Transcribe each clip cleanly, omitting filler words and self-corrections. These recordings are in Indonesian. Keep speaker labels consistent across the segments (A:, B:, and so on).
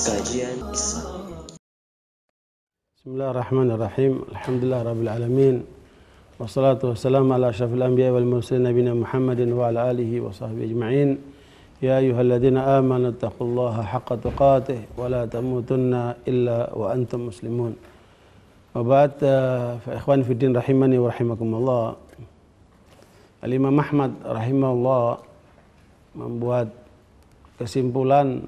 A: Kajian Islam.
B: Bismillahirrahmanirrahim. Alhamdulillah rabbil alamin. Wassalatu wassalamu ala asyrafil anbiya'i wal mursalin nabiyina Muhammadin wa ala alihi wa sahbihi ajma'in. Ya ayyuhalladzina amanu taqullaha haqqa tuqatih wa la tamutunna illa wa antum muslimun. Wa ba'd, fa ikhwan fi din rahimani wa rahimakumullah. Al-Imam Ahmad rahimahullah membuat kesimpulan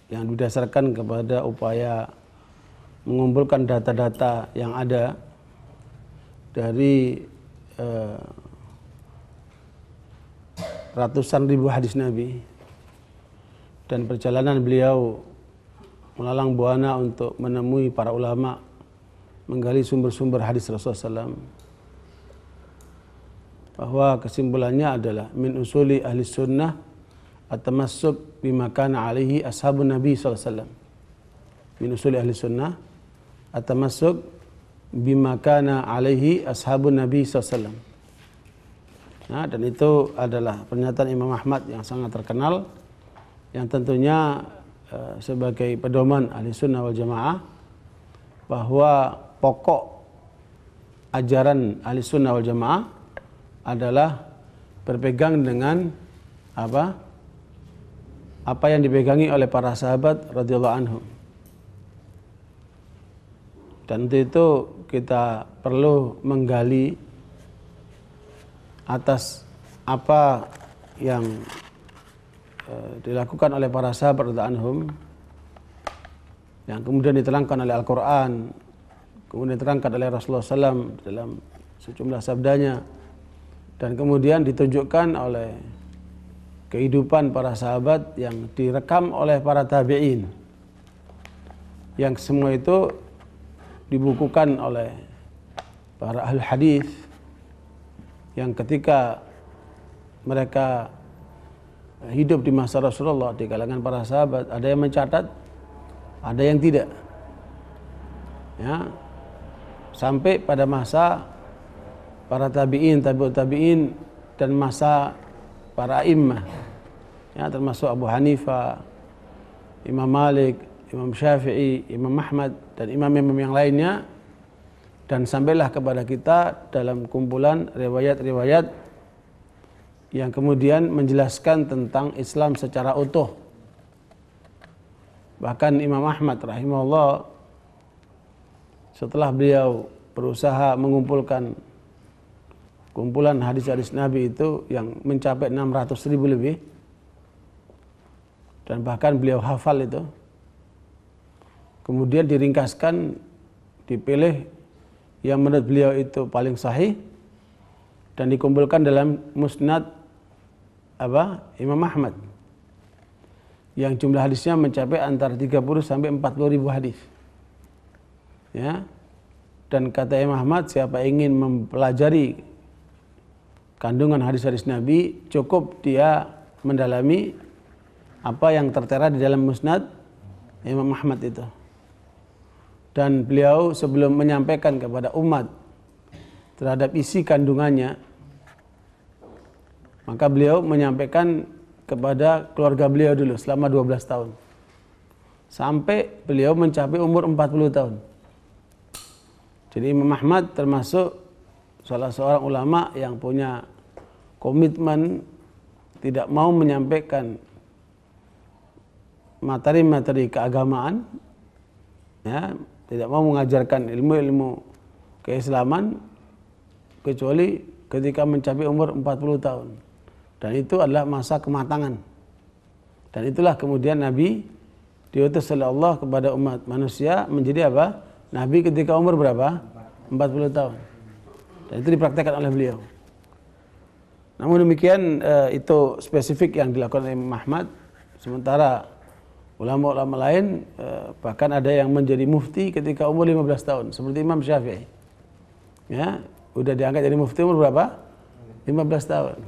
B: yang didasarkan kepada upaya mengumpulkan data-data yang ada dari ratusan ribu hadis Nabi dan perjalanan beliau melalang buana untuk menemui para ulama, menggali sumber-sumber hadis Rasulullah SAW, bahwa kesimpulannya adalah min usuli ahli sunnah at-tamassuk bima kana alaihi ashabun Nabi sallallahu alaihi wasallam. Min usuli ahli sunnah at-tamassuk bima kana alaihi ashabun Nabi sallallahu alaihi wasallam. Nah, dan itu adalah pernyataan Imam Ahmad yang sangat terkenal, yang tentunya sebagai pedoman ahli sunnah wal jamaah, bahwa pokok ajaran ahli sunnah wal jamaah adalah berpegang dengan apa yang dipegangi oleh para sahabat radhiyallahu anhum. Dan untuk itu kita perlu menggali atas apa yang dilakukan oleh para sahabat radhiyallahu anhum, yang kemudian diterangkan oleh Al-Quran, kemudian diterangkan oleh Rasulullah SAW dalam sejumlah sabdanya, dan kemudian ditunjukkan oleh kehidupan para sahabat yang direkam oleh para tabi'in, yang semua itu dibukukan oleh para ahli hadis, yang ketika mereka hidup di masa Rasulullah di kalangan para sahabat, ada yang mencatat, ada yang tidak, ya, sampai pada masa para tabi'in, tabi'ut tabi'in, dan masa para immah, ya, termasuk Abu Hanifah, Imam Malik, Imam Syafi'i, Imam Ahmad, dan imam-imam yang lainnya, dan sampailah kepada kita dalam kumpulan riwayat-riwayat yang kemudian menjelaskan tentang Islam secara utuh. Bahkan Imam Ahmad rahimahullah, setelah beliau berusaha mengumpulkan kumpulan hadis-hadis Nabi itu yang mencapai 600.000 lebih, dan bahkan beliau hafal itu, kemudian diringkaskan, dipilih yang menurut beliau itu paling sahih, dan dikumpulkan dalam musnad Imam Ahmad, yang jumlah hadisnya mencapai antara 30 sampai 40.000 hadis, ya. Dan kata Imam Ahmad, siapa ingin mempelajari kandungan hadis-hadis Nabi, cukup dia mendalami apa yang tertera di dalam musnad Imam Ahmad itu. Dan beliau sebelum menyampaikan kepada umat terhadap isi kandungannya, maka beliau menyampaikan kepada keluarga beliau dulu selama 12 tahun. Sampai beliau mencapai umur 40 tahun. Jadi Imam Ahmad termasuk salah seorang ulama yang punya komitmen tidak mau menyampaikan materi-materi keagamaan, ya, tidak mau mengajarkan ilmu-ilmu keislaman kecuali ketika mencapai umur 40 tahun. Dan itu adalah masa kematangan. Dan itulah kemudian Nabi diutus oleh Allah kepada umat manusia menjadi apa? Nabi ketika umur berapa? 40 tahun. Dan itu dipraktekkan oleh beliau. Namun demikian itu spesifik yang dilakukan oleh Imam Ahmad. Sementara Ulama-ulama lain bahkan ada yang menjadi mufti ketika umur 15 tahun seperti Imam Syafi'i. Ya, udah diangkat jadi mufti umur berapa? 15 tahun.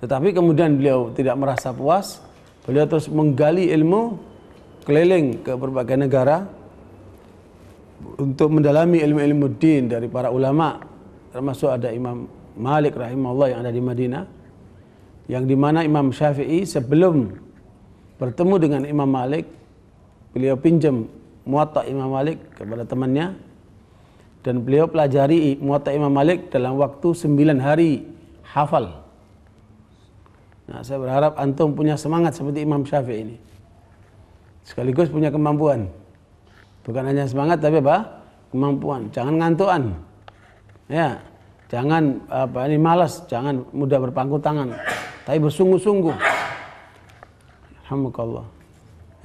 B: Tetapi kemudian beliau tidak merasa puas, beliau terus menggali ilmu, keliling ke berbagai negara untuk mendalami ilmu-ilmu din dari para ulama, termasuk ada Imam Malik rahimahullah yang ada di Madinah, yang dimana Imam Syafi'i sebelum bertemu dengan Imam Malik, beliau pinjam Muwatta Imam Malik kepada temannya, dan beliau pelajari Muwatta Imam Malik dalam waktu 9 hari hafal. Nah, saya berharap antum punya semangat seperti Imam Syafi'i ini, sekaligus punya kemampuan. Bukan hanya semangat tapi apa? Kemampuan. Jangan ngantuan. Ya, jangan malas, jangan mudah berpangku tangan, tapi bersungguh-sungguh. Alhamdulillah.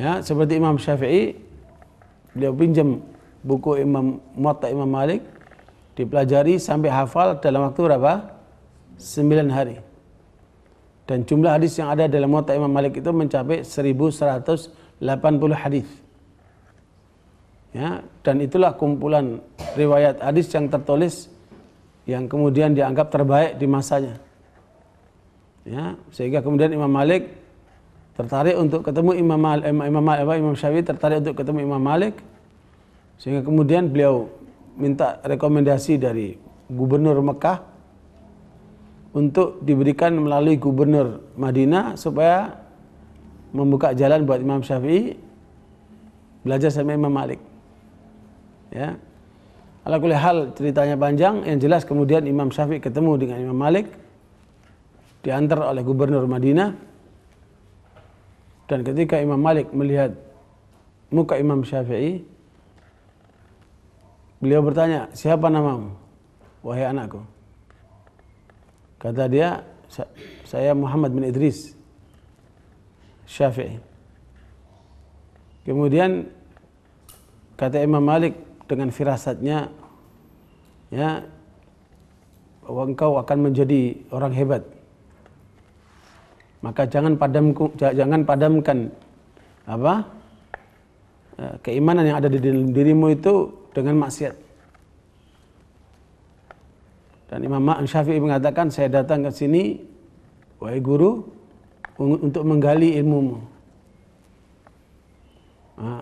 B: Ya, seperti Imam Syafi'i, beliau pinjam buku Muwatta Imam Malik, dipelajari sampai hafal dalam waktu berapa? 9 hari. Dan jumlah hadis yang ada dalam Muwatta Imam Malik itu mencapai 1180 hadis. Ya, dan itulah kumpulan riwayat hadis yang tertulis yang kemudian dianggap terbaik di masanya. Ya, sehingga kemudian Imam Malik tertarik untuk ketemu Imam Syafi'i tertarik untuk ketemu Imam Malik, sehingga kemudian beliau minta rekomendasi dari gubernur Mekah untuk diberikan melalui gubernur Madinah supaya membuka jalan buat Imam Syafi'i belajar sama Imam Malik. Ya, ala kulli hal ceritanya panjang, yang jelas kemudian Imam Syafi'i ketemu dengan Imam Malik, diantar oleh gubernur Madinah, dan ketika Imam Malik melihat muka Imam Syafi'i, beliau bertanya, siapa namamu, wahai anakku? Kata dia, saya Muhammad bin Idris Syafi'i. Kemudian kata Imam Malik dengan firasatnya, ya, bahwa engkau akan menjadi orang hebat, maka jangan padamkan keimanan yang ada di dalam dirimu itu dengan maksiat. Dan Imam Syafi'i mengatakan, saya datang ke sini wahai guru untuk menggali ilmumu. Nah,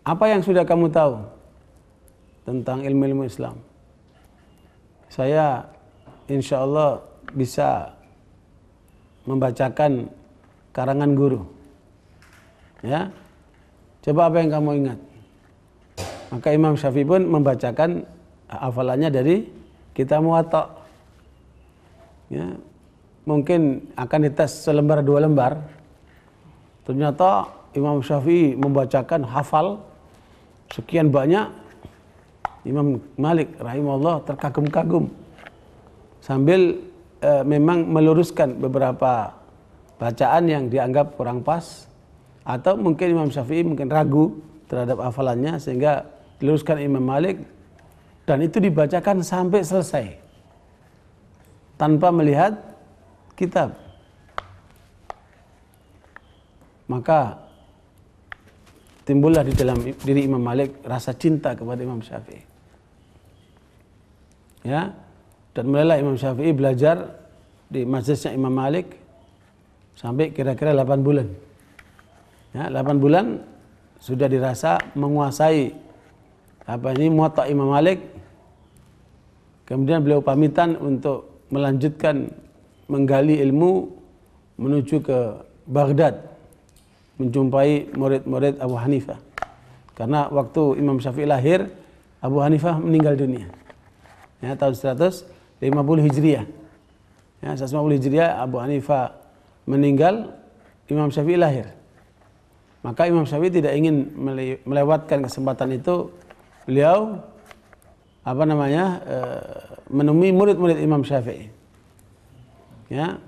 B: apa yang sudah kamu tahu tentang ilmu-ilmu Islam? Saya insya Allah bisa membacakan karangan guru. Ya, coba apa yang kamu ingat? Maka Imam Syafi'i pun membacakan hafalannya dari kitab Muwatta. Ya, mungkin akan dites selembar 2 lembar. Ternyata Imam Syafi'i membacakan hafal sekian banyak. Imam Malik rahimahullah terkagum-kagum sambil memang meluruskan beberapa bacaan yang dianggap kurang pas, atau mungkin Imam Syafi'i mungkin ragu terhadap hafalannya sehingga diluruskan Imam Malik, dan itu dibacakan sampai selesai tanpa melihat kitab. Maka timbullah di dalam diri Imam Malik rasa cinta kepada Imam Syafi'i. Ya, dan mulailah Imam Syafi'i belajar di majlisnya Imam Malik sampai kira-kira 8 bulan. Ya, 8 bulan sudah dirasa menguasai Muwatta Imam Malik. Kemudian beliau pamitan untuk melanjutkan menggali ilmu menuju ke Baghdad, menjumpai murid-murid Abu Hanifah. Karena waktu Imam Syafi'i lahir, Abu Hanifah meninggal dunia. Ya, tahun 150 Hijriah. Ya, 150 Hijriah Abu Hanifah meninggal, Imam Syafi'i lahir. Maka Imam Syafi'i tidak ingin melewatkan kesempatan itu. Beliau menemui murid-murid Imam Syafi'i. Ya.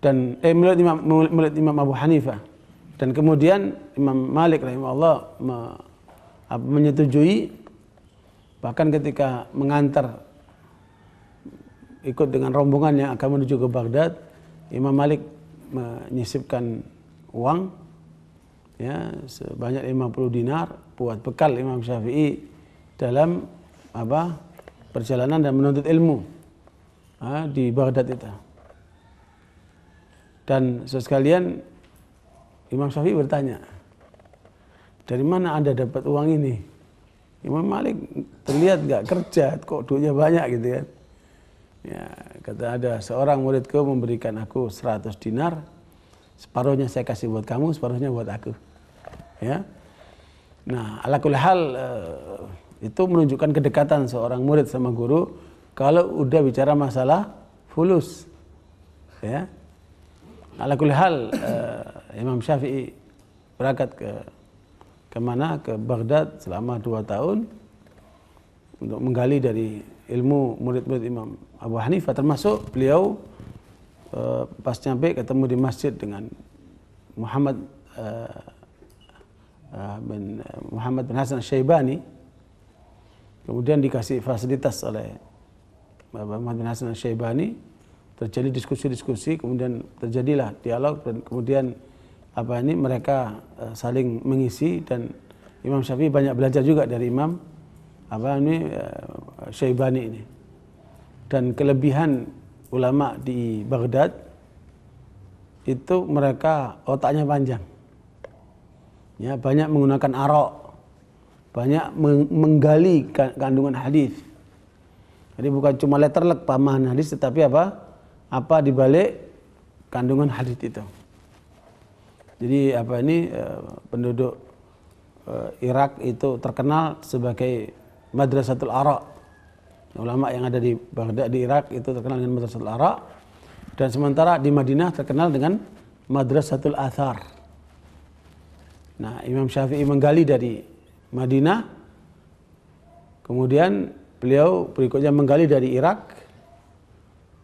B: Dan murid Imam Abu Hanifah. Dan kemudian Imam Malik rahimahullah menyetujui, bahkan ketika mengantar ikut dengan rombongan yang akan menuju ke Baghdad, Imam Malik menyisipkan uang ya sebanyak 50 dinar buat bekal Imam Syafi'i dalam perjalanan dan menuntut ilmu di Baghdad itu. Dan sekalian Imam Syafi'i bertanya, dari mana Anda dapat uang ini? Imam Malik terlihat nggak kerja, kok duitnya banyak gitu kan. Ya, kata ada seorang muridku memberikan aku 100 dinar, separuhnya saya kasih buat kamu, separuhnya buat aku. Ya. Nah, ala kulli hal itu menunjukkan kedekatan seorang murid sama guru kalau udah bicara masalah fulus. Ya. Ala kulli hal Imam Syafi'i berangkat ke Baghdad selama 2 tahun untuk menggali dari ilmu murid-murid Imam Abu Hanifah, termasuk beliau pas nyampe ketemu di masjid dengan Muhammad bin Hasan Asy-Syaibani, kemudian dikasih fasilitas oleh Muhammad bin Hasan Asy-Syaibani, terjadi diskusi-diskusi, kemudian terjadilah dialog dan kemudian mereka saling mengisi dan Imam Syafi'i banyak belajar juga dari Imam Syaibani ini. Dan kelebihan ulama di Baghdad itu mereka otaknya panjang. Ya, banyak menggunakan arok, banyak menggali kandungan hadis. Jadi bukan cuma letterlek pemahaman hadis, tetapi apa dibalik kandungan hadis itu. Jadi penduduk Irak itu terkenal sebagai Madrasatul Ara. Ulama yang ada di Baghdad di Irak itu terkenal dengan Madrasatul Ara, dan sementara di Madinah terkenal dengan Madrasatul Athar. Nah, Imam Syafi'i menggali dari Madinah, kemudian beliau berikutnya menggali dari Irak,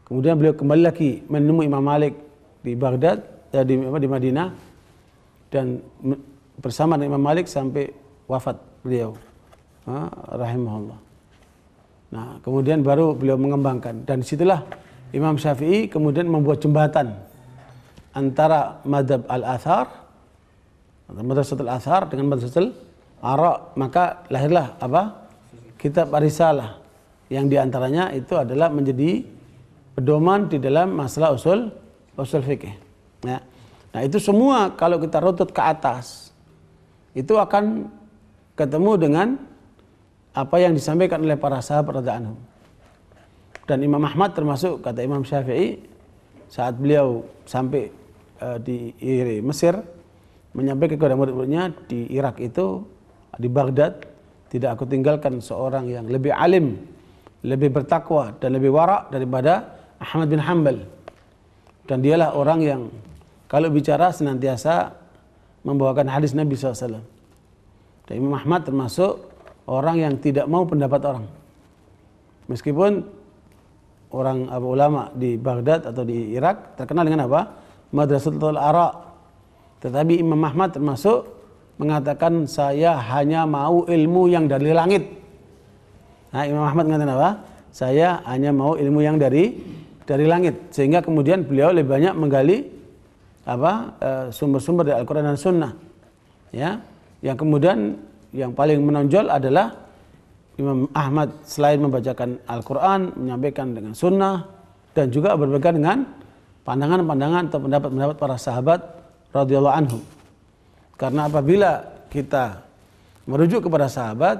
B: kemudian beliau kembali lagi menemui Imam Malik di Baghdad, di Madinah, dan bersama dengan Imam Malik sampai wafat beliau rahimahullah. Nah, kemudian baru beliau mengembangkan, dan disitulah Imam Syafi'i kemudian membuat jembatan antara madhab al-athar, madrasatul athar dengan madrasatul ara. Maka lahirlah kitab Ar-Risalah yang diantaranya itu adalah menjadi pedoman di dalam masalah usul fikih. Ya. Nah, itu semua kalau kita runut ke atas itu akan ketemu dengan apa yang disampaikan oleh para sahabat radhiyallahu anhum. Dan Imam Ahmad termasuk, kata Imam Syafi'i, saat beliau sampai di Mesir, menyampaikan kepada murid-muridnya di Irak itu, di Baghdad, tidak aku tinggalkan seorang yang lebih alim, lebih bertakwa dan lebih wara' daripada Ahmad bin Hanbal. Dan dialah orang yang kalau bicara senantiasa membawakan hadis Nabi SAW. Dan Imam Ahmad termasuk orang yang tidak mau pendapat orang. Meskipun orang ulama di Baghdad atau di Irak terkenal dengan Madrasatul Ara, tetapi Imam Ahmad termasuk mengatakan saya hanya mau ilmu yang dari langit. Nah, Imam Ahmad mengatakan saya hanya mau ilmu yang dari langit, sehingga kemudian beliau lebih banyak menggali sumber-sumber dari Al-Quran dan Sunnah. Ya, yang kemudian yang paling menonjol adalah Imam Ahmad selain membacakan Al-Quran, menyampaikan dengan Sunnah, dan juga berpegang dengan pandangan-pandangan atau pendapat-pendapat para sahabat radhiyallahu anhum. Karena apabila kita merujuk kepada sahabat,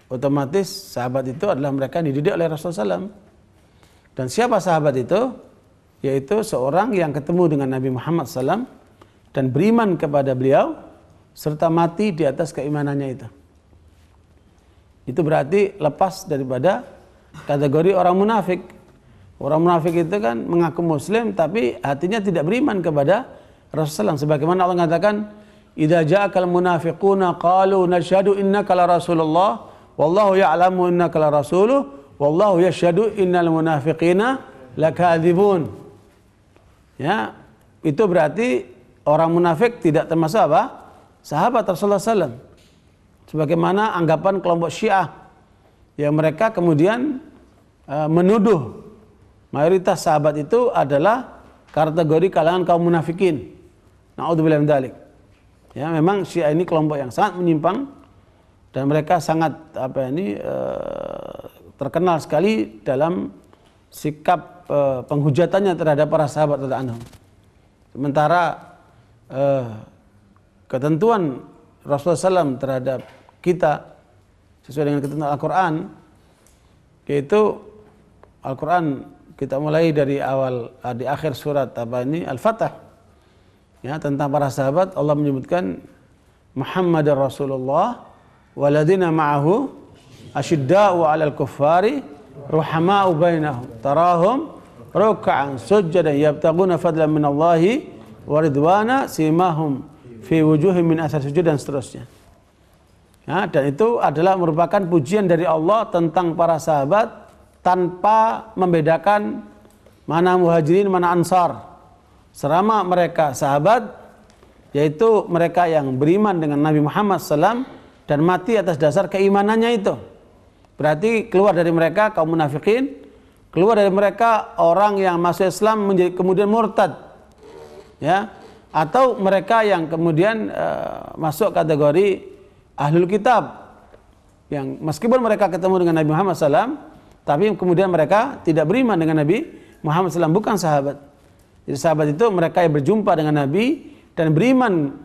B: otomatis sahabat itu adalah mereka yang dididik oleh Rasulullah SAW. Dan siapa sahabat itu? Yaitu seorang yang ketemu dengan Nabi Muhammad SAW dan beriman kepada beliau serta mati di atas keimanannya itu. Itu berarti lepas daripada kategori orang munafik. Orang munafik itu kan mengaku muslim tapi hatinya tidak beriman kepada Rasulullah SAW. Sebagaimana Allah mengatakan, "Idza ja'akal munafiquna qalu nashhadu innaka la rasulullah wallahu ya'lamu innaka la rasuluh wallahu yashhadu innal munafiqina lakadzibun." Ya, itu berarti orang munafik tidak termasuk sahabat Rasulullah SAW. Sebagaimana anggapan kelompok Syiah yang mereka kemudian menuduh mayoritas sahabat itu adalah kategori kalangan kaum munafikin. Na'udzubillah min dzalik. Ya, memang Syiah ini kelompok yang sangat menyimpang dan mereka sangat terkenal sekali dalam sikap penghujatannya terhadap para sahabat radhiyallahu anhum. Sementara ketentuan Rasulullah SAW terhadap kita sesuai dengan ketentuan Al-Quran, yaitu Al-Quran kita mulai dari awal di akhir surat Al-Fatah. Ya, tentang para sahabat Allah menyebutkan Muhammadar Rasulullah waladina ma'ahu asyidda'u 'alal kuffari ruhama'u bainahum tarahum ruk'an sujjadan yabtaguna fadlan minallahi wa ridwana simahum fi wujuhim min athar sujud dan seterusnya. Ya, dan itu adalah merupakan pujian dari Allah tentang para sahabat tanpa membedakan mana muhajirin mana ansar. Selama mereka sahabat, yaitu mereka yang beriman dengan Nabi Muhammad SAW dan mati atas dasar keimanannya itu. Berarti keluar dari mereka kaum munafikin, keluar dari mereka orang yang masuk Islam menjadi kemudian murtad, ya, atau mereka yang kemudian masuk kategori ahlul kitab, yang meskipun mereka ketemu dengan Nabi Muhammad SAW, tapi kemudian mereka tidak beriman dengan Nabi Muhammad SAW, bukan sahabat. Jadi sahabat itu mereka yang berjumpa dengan Nabi dan beriman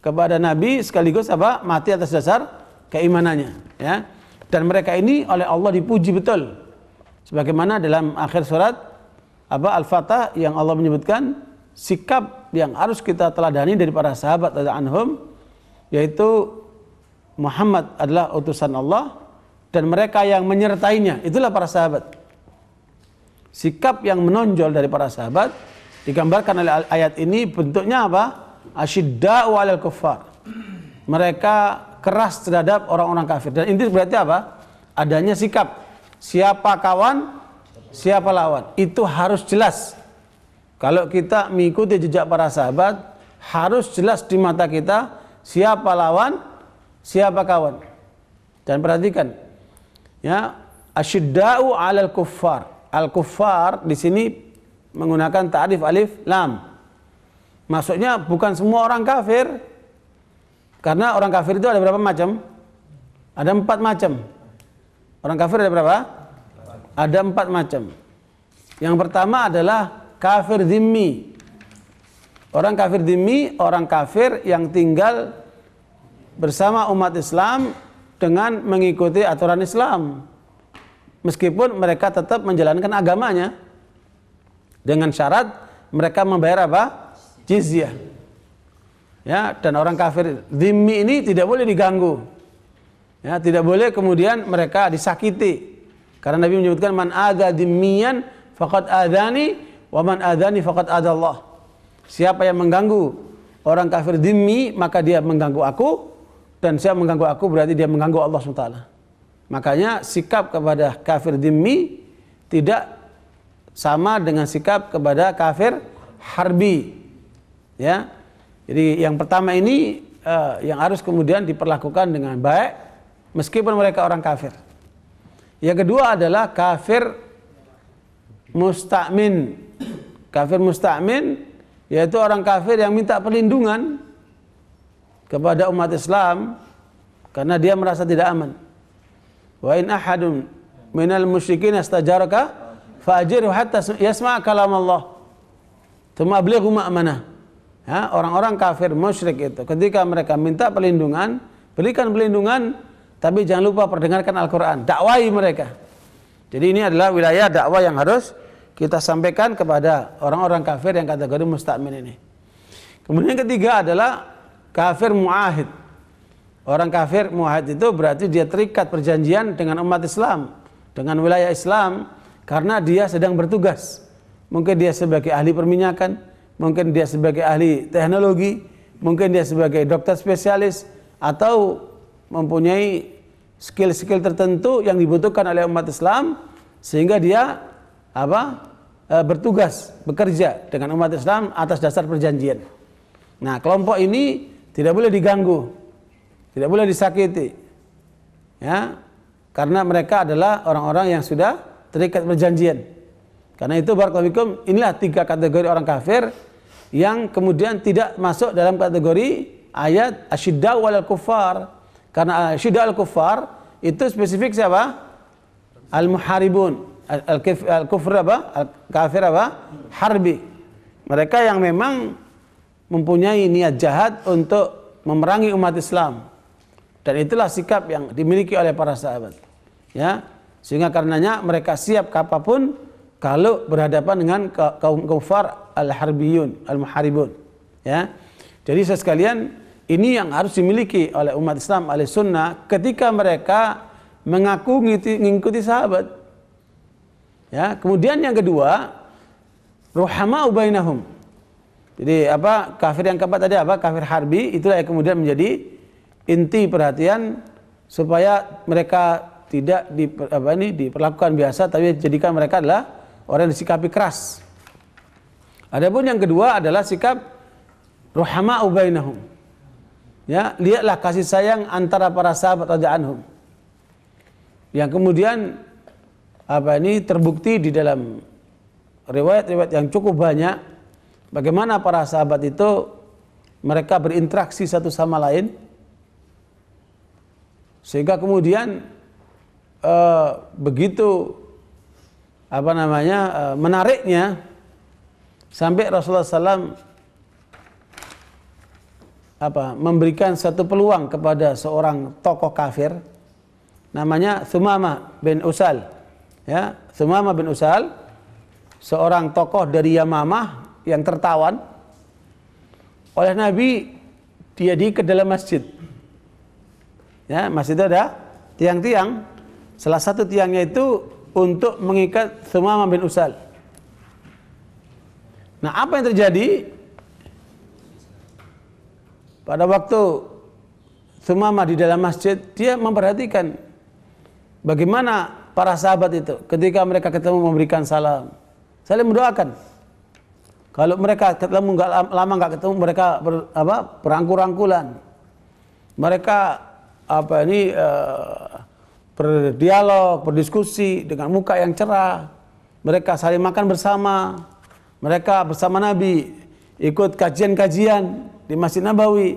B: kepada Nabi sekaligus mati atas dasar keimanannya, ya. Dan mereka ini oleh Allah dipuji betul. Sebagaimana dalam akhir surat Al-Fatah yang Allah menyebutkan sikap yang harus kita teladani dari para sahabat radhiyallahu anhum, yaitu Muhammad adalah utusan Allah dan mereka yang menyertainya, itulah para sahabat. Sikap yang menonjol dari para sahabat digambarkan oleh ayat ini bentuknya apa? Asyidda'u 'alal kuffar. Mereka keras terhadap orang-orang kafir. Dan ini berarti apa? Adanya sikap. Siapa kawan, siapa lawan. Itu harus jelas. Kalau kita mengikuti jejak para sahabat, harus jelas di mata kita siapa lawan, siapa kawan. Dan perhatikan, ya, asyidda'u 'alal kuffar. Al-kuffar di sini menggunakan ta'rif alif lam. Maksudnya bukan semua orang kafir. Karena orang kafir itu ada berapa macam? Ada 4 macam. Orang kafir ada berapa? Ada 4 macam. Yang pertama adalah kafir dhimmi. Orang kafir dhimmi, orang kafir yang tinggal bersama umat Islam dengan mengikuti aturan Islam. Meskipun mereka tetap menjalankan agamanya. Dengan syarat mereka membayar apa? Jizyah. Ya, dan orang kafir dhimmi ini tidak boleh diganggu. Ya, tidak boleh kemudian mereka disakiti. Karena Nabi menyebutkan man adza dhimmiyan faqad adani wa man adani faqad adallah. Siapa yang mengganggu orang kafir dhimmi, maka dia mengganggu aku, dan siapa mengganggu aku berarti dia mengganggu Allah SWT. Makanya sikap kepada kafir dhimmi tidak sama dengan sikap kepada kafir harbi, ya. Jadi yang pertama ini yang harus kemudian diperlakukan dengan baik meskipun mereka orang kafir. Yang kedua adalah kafir musta'min. Kafir musta'min yaitu orang kafir yang minta perlindungan kepada umat Islam karena dia merasa tidak aman. Wa in ahadun minal musyrikin istajaraka fa'ajirhu hatta yasma' kalam Allah thumma ablighu ma'manah. Ya, orang-orang kafir musyrik itu ketika mereka minta perlindungan, berikan perlindungan, tapi jangan lupa perdengarkan Al-Quran, dakwai mereka. Jadi ini adalah wilayah dakwah yang harus kita sampaikan kepada orang-orang kafir yang kategori musta'min ini. Kemudian yang ketiga adalah kafir mu'ahid. Orang kafir mu'ahid itu berarti dia terikat perjanjian dengan umat Islam, dengan wilayah Islam, karena dia sedang bertugas. Mungkin dia sebagai ahli perminyakan, mungkin dia sebagai ahli teknologi, mungkin dia sebagai dokter spesialis, atau mempunyai skill-skill tertentu yang dibutuhkan oleh umat Islam, sehingga dia bertugas, bekerja dengan umat Islam atas dasar perjanjian. Nah, kelompok ini tidak boleh diganggu, tidak boleh disakiti, ya, karena mereka adalah orang-orang yang sudah terikat perjanjian. Karena itu barakallahu fikum, inilah 3 kategori orang kafir yang kemudian tidak masuk dalam kategori ayat asyidda wal kuffar. Karena asyidda al kuffar itu spesifik siapa? Al-muharibun, al-kufr apa? Al-kafir apa? Harbi. Mereka yang memang mempunyai niat jahat untuk memerangi umat Islam. Dan itulah sikap yang dimiliki oleh para sahabat. Ya, sehingga karenanya mereka siap kapanpun kalau berhadapan dengan kaum kufar al-harbiyun, al-muharibun. Ya. Jadi sekalian, ini yang harus dimiliki oleh umat Islam Ahlussunnah ketika mereka mengaku mengikuti sahabat. Ya, kemudian yang kedua, ruhama'u bainahum. Jadi apa? Kafir yang keempat tadi apa? Kafir harbi, itulah yang kemudian menjadi inti perhatian supaya mereka tidak diperlakukan biasa, tapi jadikan mereka adalah orang yang disikapi keras. Adapun yang kedua adalah sikap ruhama'u bainahum. Ya, lihatlah kasih sayang antara para sahabat radhiyallahu anhum. Yang kemudian terbukti di dalam riwayat-riwayat yang cukup banyak bagaimana para sahabat itu mereka berinteraksi satu sama lain, sehingga kemudian begitu menariknya sampai Rasulullah SAW memberikan satu peluang kepada seorang tokoh kafir namanya Tsumamah bin Usal. Ya, Tsumamah bin Usal, seorang tokoh dari Yamamah yang tertawan oleh Nabi. Dia ke dalam masjid. Ya, masjid itu ada tiang-tiang. Salah satu tiangnya itu untuk mengikat Tsumamah bin Usal. Nah, apa yang terjadi? Pada waktu Tsumamah di dalam masjid, dia memperhatikan bagaimana para sahabat itu ketika mereka ketemu memberikan salam, saling mendoakan. Kalau mereka ketemu lama nggak ketemu, mereka berangkul-angkulan. Mereka berdialog, berdiskusi dengan muka yang cerah. Mereka saling makan bersama. Mereka bersama Nabi ikut kajian-kajian di Masjid Nabawi.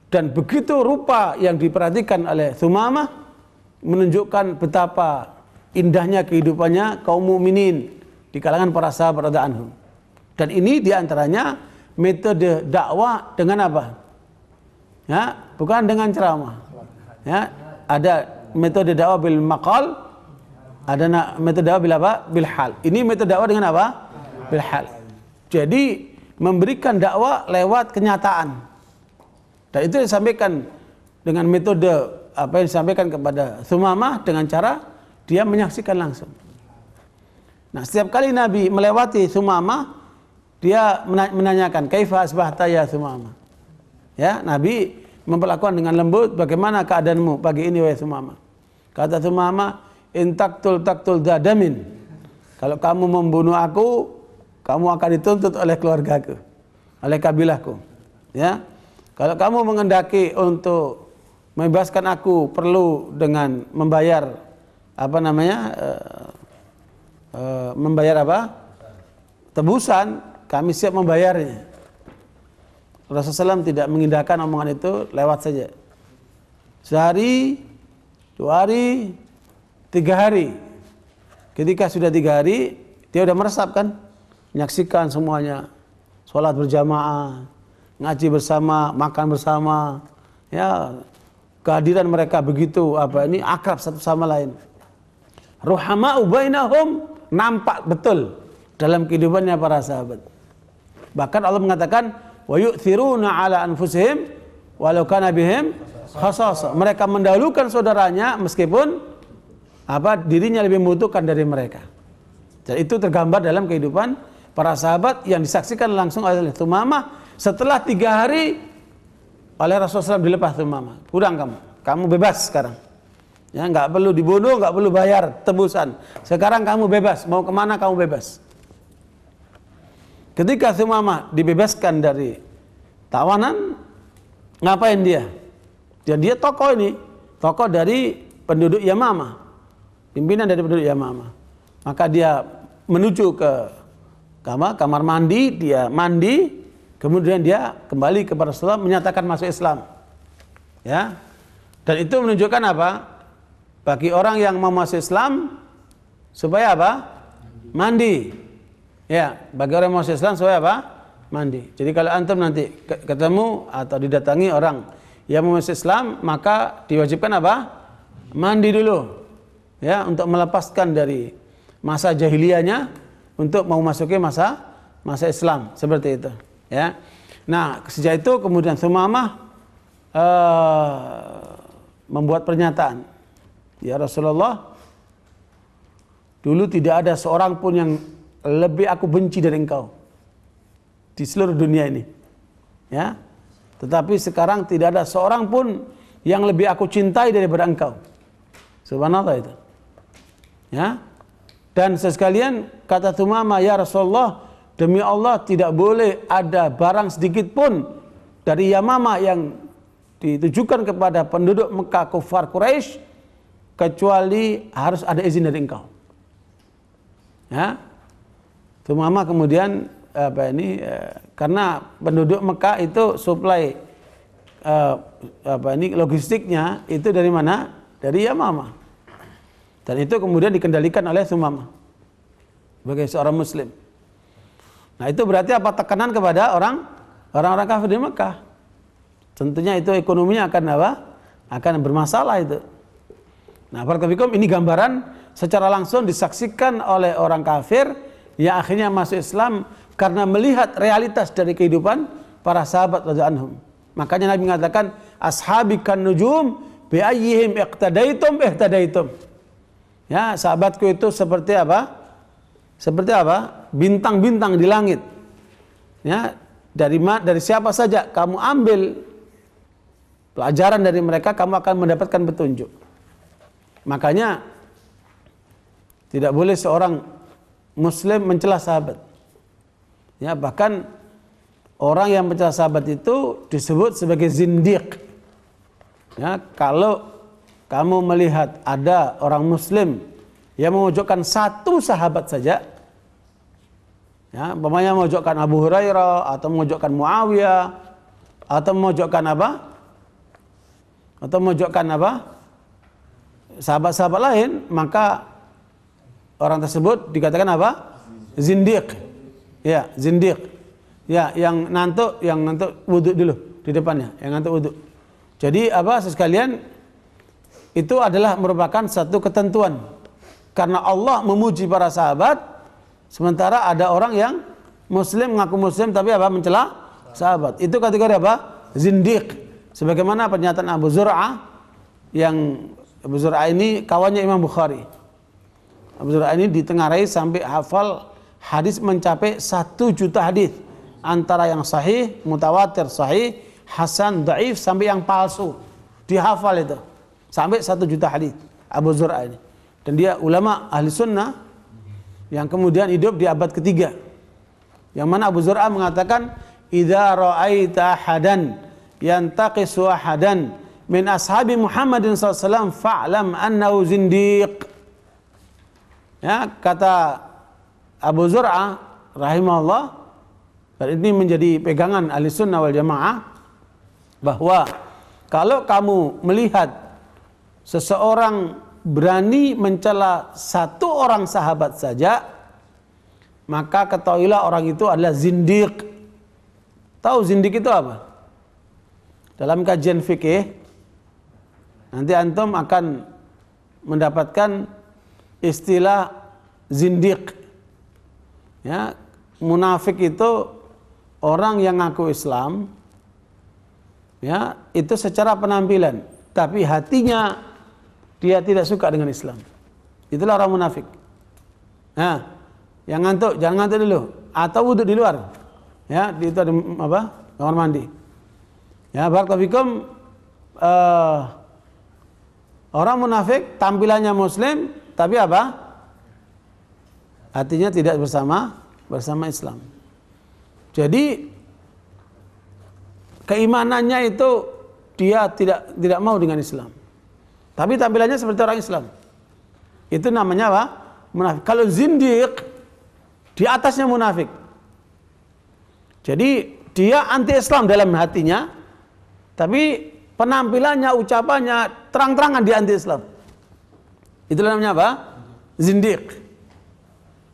B: Dan begitu rupa yang diperhatikan oleh Tsumamah menunjukkan betapa indahnya kehidupannya kaum mukminin di kalangan para sahabat radhiyallahu anhum. Dan ini diantaranya metode dakwah dengan apa? Ya, bukan dengan ceramah. Ya, ada metode dakwah bil maqal, ada metode dakwah bil apa? Bil hal. Ini metode dakwah dengan apa? Bil hal. Jadi memberikan dakwah lewat kenyataan. Dan itu disampaikan dengan metode apa yang disampaikan kepada Tsumamah dengan cara dia menyaksikan langsung. Nah, setiap kali Nabi melewati Tsumamah, dia menanyakan, "Kaifa asbahta ya Tsumamah?" Ya, Nabi memperlakukan dengan lembut, "Bagaimana keadaanmu pagi ini wahai Tsumamah?" Kata Tsumamah, "In taktul dadamin." Kalau kamu membunuh aku, kamu akan dituntut oleh keluargaku, oleh kabilahku. Ya. Kalau kamu mengendaki untuk membebaskan aku perlu dengan membayar tebusan, kami siap membayarnya. Rasulullah SAW tidak mengindahkan omongan itu, lewat saja. Sehari, 2 hari, 3 hari. Ketika sudah 3 hari, dia sudah meresap kan, menyaksikan semuanya, sholat berjamaah, ngaji bersama, makan bersama, ya, kehadiran mereka begitu akrab satu sama lain. Ruhama'u bainahum, nampak betul dalam kehidupannya para sahabat. Bahkan Allah mengatakan, wa yu'thiruna ala anfusihim walau kana bihim khasasah. Mereka mendahulukan saudaranya meskipun dirinya lebih membutuhkan dari mereka. Dan itu tergambar dalam kehidupan para sahabat yang disaksikan langsung oleh Tsumamah. Setelah 3 hari oleh Rasulullah SAW dilepas Tsumamah. Pulang kamu bebas sekarang. Ya, nggak perlu dibunuh, nggak perlu bayar tebusan. Sekarang kamu bebas, mau kemana kamu bebas. Ketika Tsumamah dibebaskan dari tawanan, ngapain dia? Dia tokoh ini, tokoh dari penduduk Yamamah, pimpinan dari penduduk Yamamah. Maka dia menuju ke kamar mandi, dia mandi, kemudian dia kembali kepada Rasulullah menyatakan masuk Islam. Ya. Dan itu menunjukkan apa? Bagi orang yang mau masuk Islam supaya apa? Mandi. Ya, bagi orang yang mau masuk Islam supaya apa? Mandi. Jadi kalau antum nanti ketemu atau didatangi orang yang mau masuk Islam, maka diwajibkan apa? Mandi dulu. Ya, untuk melepaskan dari masa jahiliyahnya untuk mau masuki masa Islam, seperti itu. Ya. Nah, sejak itu kemudian Sumamah membuat pernyataan, ya Rasulullah, dulu tidak ada seorang pun yang lebih aku benci dari engkau di seluruh dunia ini. Ya. Tetapi sekarang tidak ada seorang pun yang lebih aku cintai daripada engkau. Subhanallah itu. Ya. Dan sekalian kata Sumamah, ya Rasulullah, demi Allah tidak boleh ada barang sedikit pun dari Yamamah yang ditujukan kepada penduduk Mekah kufar Quraisy kecuali harus ada izin dari engkau. Ya. Sumamah kemudian karena penduduk Mekah itu suplai logistiknya itu dari mana? Dari Yamamah. Dan itu kemudian dikendalikan oleh Sumamah sebagai seorang muslim. Nah, itu berarti apa? Tekanan kepada orang-orang kafir di Mekah. Tentunya itu ekonominya akan apa? Akan bermasalah itu. Nah, barakallahu ini gambaran secara langsung disaksikan oleh orang kafir yang akhirnya masuk Islam karena melihat realitas dari kehidupan para sahabat radhiyallahu anhum. Makanya Nabi mengatakan, ashabi kan nujum bi ayyihim iqtadaitum ihtadaitum. Ya, sahabatku itu seperti apa? Seperti apa? Bintang-bintang di langit. Ya, dari siapa saja kamu ambil pelajaran dari mereka, kamu akan mendapatkan petunjuk. Makanya tidak boleh seorang muslim mencela sahabat. Ya, bahkan orang yang mencela sahabat itu disebut sebagai zindiq. Ya, kalau kamu melihat ada orang muslim yang memojokkan satu sahabat saja, ya, umpamanya memojokkan Abu Hurairah atau memojokkan Muawiyah atau memojokkan apa? Atau memojokkan apa? Sahabat-sahabat lain, maka orang tersebut dikatakan apa? Zindiq. Ya, zindiq. Ya, yang ngantuk wudu dulu di depannya, yang ngantuk wudu. Jadi apa sekalian? Itu adalah merupakan satu ketentuan. Karena Allah memuji para sahabat, sementara ada orang yang muslim, mengaku muslim tapi apa? Mencela sahabat. Itu kategori apa? Zindiq. Sebagaimana pernyataan Abu Zur'ah, yang Abu Zur'ah ini kawannya Imam Bukhari. Abu Zur'ah ini ditengarai sampai hafal hadis mencapai 1 juta hadis, antara yang sahih, mutawatir, sahih, hasan, dhaif, sampai yang palsu. Dihafal itu. Sampai 1 juta hadis Abu Zur'ah ini. Dan dia ulama ahli sunnah yang kemudian hidup di abad ketiga. Yang mana Abu Zur'ah mengatakan, idza ra'aita hadan yantaqisu ahadan min ashabi Muhammadin sallallahu alaihi wasallam fa'lam annahu zindiq. Ya, kata Abu Zur'ah rahimahullah, dan ini menjadi pegangan ahli sunnah wal jamaah, bahwa kalau kamu melihat seseorang berani mencela satu orang sahabat saja, maka ketahuilah orang itu adalah zindiq. Tahu zindiq itu apa? Dalam kajian fikih nanti antum akan mendapatkan istilah zindiq. Ya, munafik itu orang yang ngaku Islam, ya, itu secara penampilan, tapi hatinya dia tidak suka dengan Islam. Itulah orang munafik. Nah, yang ngantuk jangan ngantuk dulu, atau wudhu di luar. Ya, di itu ada apa? Kamar mandi. Ya, barakallahu fikum. Orang munafik tampilannya muslim, tapi apa? Hatinya tidak bersama Islam. Jadi keimanannya itu dia tidak mau dengan Islam, tapi tampilannya seperti orang Islam. Itu namanya apa? Munafik. Kalau zindiq di atasnya munafik. Jadi dia anti Islam dalam hatinya, tapi penampilannya, ucapannya terang-terangan dia anti Islam. Itulah namanya apa? Zindiq.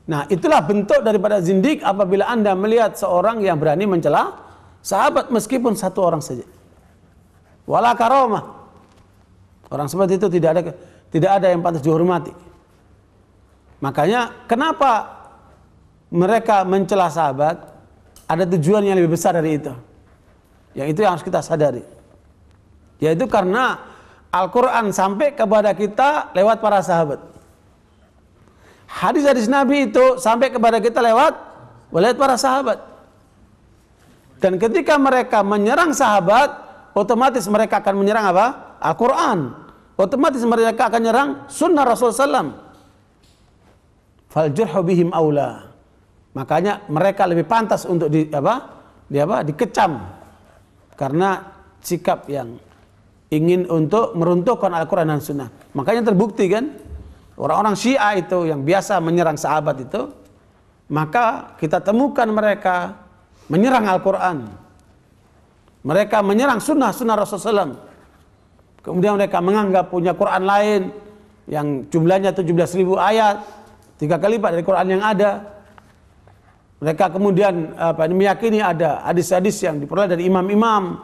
B: Nah, itulah bentuk daripada zindiq apabila Anda melihat seorang yang berani mencela sahabat meskipun satu orang saja. Wala karamah. Orang seperti itu tidak ada yang pantas dihormati. Makanya kenapa mereka mencela sahabat? Ada tujuan yang lebih besar dari itu. Yang itu yang harus kita sadari. Yaitu karena Al-Quran sampai kepada kita lewat para sahabat. Hadis-hadis Nabi itu sampai kepada kita lewat para sahabat. Dan ketika mereka menyerang sahabat, otomatis mereka akan menyerang apa? Al-Quran. Otomatis mereka akan menyerang sunnah Rasulullah SAW. Fal jurhu bihim aula. Makanya mereka lebih pantas untuk dikecam karena sikap yang ingin untuk meruntuhkan Al-Quran dan Sunnah. Makanya terbukti kan, orang-orang Syiah itu yang biasa menyerang sahabat itu, maka kita temukan mereka menyerang Al-Quran, mereka menyerang sunnah Rasulullah SAW. Kemudian mereka menganggap punya Quran lain yang jumlahnya 17.000 ayat, 3 kali lipat dari Quran yang ada. Mereka kemudian meyakini ada hadis-hadis yang diperoleh dari imam-imam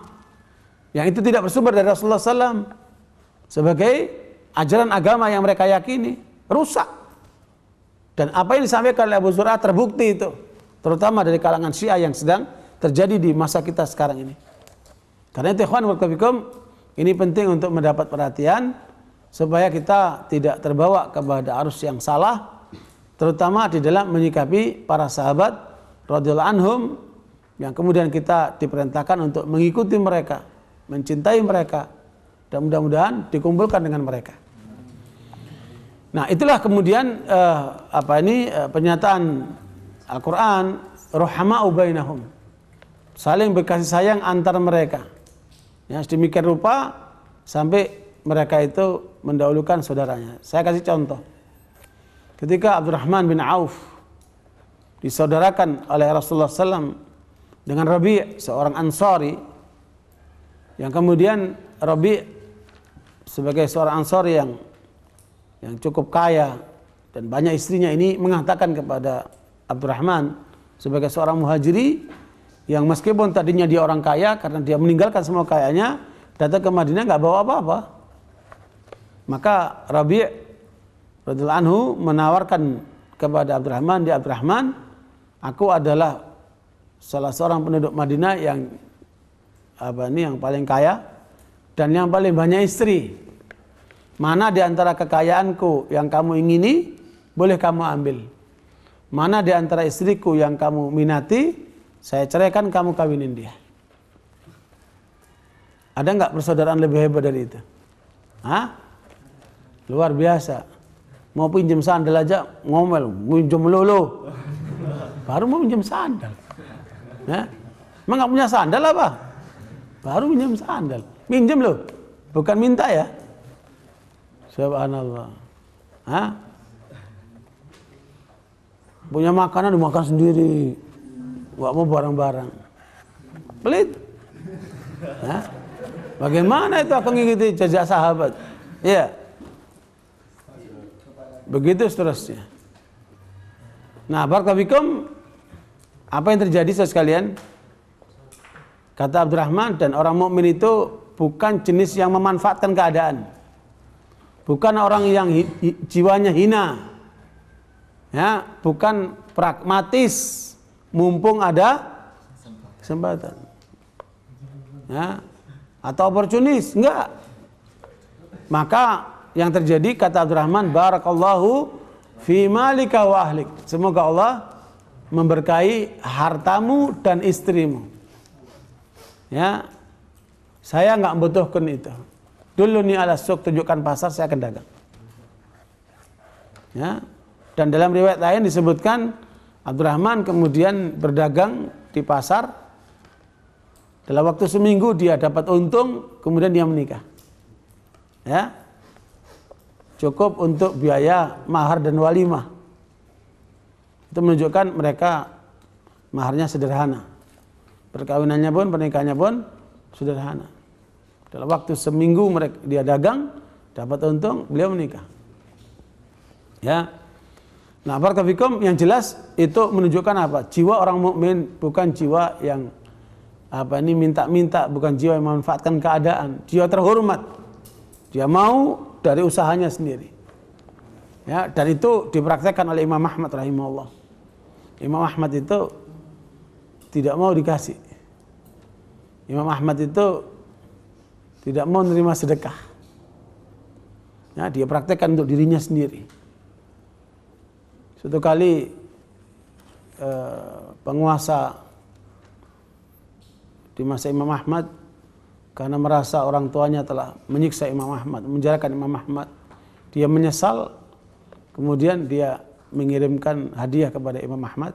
B: yang itu tidak bersumber dari Rasulullah SAW sebagai ajaran agama yang mereka yakini, rusak. Dan apa yang disampaikan oleh Abu Zur'ah terbukti itu, terutama dari kalangan Syiah yang sedang terjadi di masa kita sekarang ini. Karena itu ikhwan barakallahu fikum, ini penting untuk mendapat perhatian supaya kita tidak terbawa kepada arus yang salah, terutama di dalam menyikapi para sahabat radhiyallahu anhum yang kemudian kita diperintahkan untuk mengikuti mereka, mencintai mereka, dan mudah-mudahan dikumpulkan dengan mereka. Nah, itulah kemudian pernyataan Al-Quran, ruhama'u bainahum, saling berkasih sayang antar mereka. Ya, sedemikian rupa sampai mereka itu mendahulukan saudaranya. Saya kasih contoh. Ketika Abdurrahman bin Auf disaudarakan oleh Rasulullah SAW dengan Rabi', seorang Ansari, yang kemudian Rabi' sebagai seorang Ansari yang cukup kaya dan banyak istrinya, ini mengatakan kepada Abdurrahman sebagai seorang muhajiri yang meskipun tadinya dia orang kaya, karena dia meninggalkan semua kayanya datang ke Madinah nggak bawa apa-apa, maka Rabi' radhiyallahu anhu menawarkan kepada Abdurrahman, dia Abdurrahman, aku adalah salah seorang penduduk Madinah yang paling kaya dan yang paling banyak istri. Mana di antara kekayaanku yang kamu ingini, boleh kamu ambil. Mana di antara istriku yang kamu minati, saya ceraikan, kamu kawinin dia. Ada nggak persaudaraan lebih hebat dari itu? Hah? Luar biasa. Mau pinjam sandal aja ngomel, pinjam lulu. Baru mau pinjam sandal. Ya? Emang nggak punya sandal apa? Baru pinjam sandal. Pinjam loh, bukan minta ya. Subhanallah. Hah? Punya makanan dimakan sendiri. Nggak mau barang-barang. Pelit. Hah? Bagaimana itu akan mengikuti jejak sahabat? Iya. Begitu seterusnya. Nah, barakallahu fikum, apa yang terjadi saudara sekalian? Kata Abdurrahman, dan orang mukmin itu bukan jenis yang memanfaatkan keadaan. Bukan orang yang jiwanya hina. Ya, bukan pragmatis mumpung ada kesempatan. Ya, atau oportunis, enggak. Maka yang terjadi, kata Abdurrahman, barakallahu fi malika wa ahlik. Semoga Allah memberkahi hartamu dan istrimu. Ya, saya nggak membutuhkan itu. Dulu nih ala suq, tunjukkan pasar, saya akan dagang. Ya, dan dalam riwayat lain disebutkan Abdurrahman kemudian berdagang di pasar. Dalam waktu seminggu dia dapat untung, kemudian dia menikah. Ya, cukup untuk biaya mahar dan walimah. Itu menunjukkan mereka maharnya sederhana. Perkawinannya pun, pernikahannya pun sederhana. Dalam waktu seminggu dia dagang, dapat untung, beliau menikah. Ya. Nah, barakallahu fikum, yang jelas itu menunjukkan apa? Jiwa orang mukmin bukan jiwa yang minta-minta, bukan jiwa yang memanfaatkan keadaan. Jiwa terhormat. Dia mau dari usahanya sendiri. Ya, dan itu dipraktekkan oleh Imam Ahmad rahimahullah. Imam Ahmad itu tidak mau dikasih. Imam Ahmad itu tidak mau menerima sedekah. Ya, dia praktekkan untuk dirinya sendiri. Suatu kali penguasa di masa Imam Ahmad, karena merasa orang tuanya telah menyiksa Imam Ahmad, menjarakan Imam Ahmad, dia menyesal, kemudian dia mengirimkan hadiah kepada Imam Ahmad,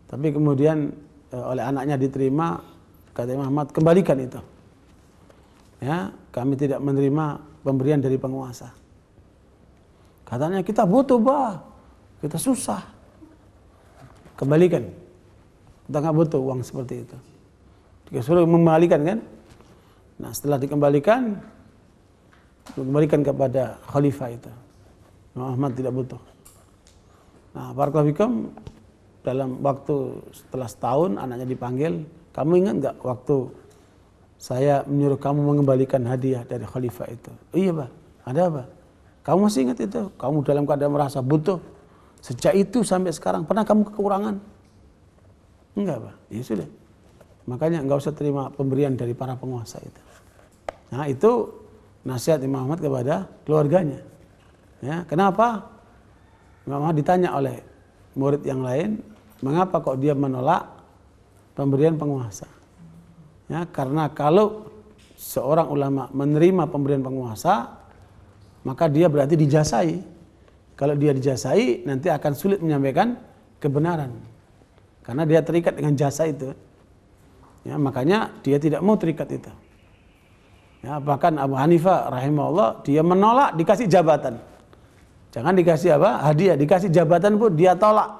B: tapi kemudian oleh anaknya diterima. Kata Imam Ahmad, kembalikan itu. Ya, kami tidak menerima pemberian dari penguasa. Katanya, kita butuh, bah, kita susah. Kembalikan. Kita nggak butuh uang seperti itu. Disuruh mengembalikan kan? Nah, setelah dikembalikan kepada khalifah itu. Imam Ahmad tidak butuh. Nah, barakallahu fikum, dalam waktu setelah setahun anaknya dipanggil, kamu ingat nggak waktu saya menyuruh kamu mengembalikan hadiah dari khalifah itu? Iya, Pak. Ada apa? Kamu masih ingat itu? Kamu dalam keadaan merasa butuh. Sejak itu sampai sekarang pernah kamu kekurangan? Enggak, Pak. Ya sudah. Makanya enggak usah terima pemberian dari para penguasa itu. Nah, itu nasihat Imam Ahmad kepada keluarganya. Ya, kenapa? Imam Ahmad ditanya oleh murid yang lain, mengapa kok dia menolak pemberian penguasa? Ya, karena kalau seorang ulama menerima pemberian penguasa, maka dia berarti dijasai. Kalau dia dijasai, nanti akan sulit menyampaikan kebenaran. Karena dia terikat dengan jasa itu. Ya, makanya dia tidak mau terikat itu. Ya, bahkan Abu Hanifah rahimahullah, dia menolak dikasih jabatan. Jangan dikasih apa? Hadiah, dikasih jabatan pun dia tolak.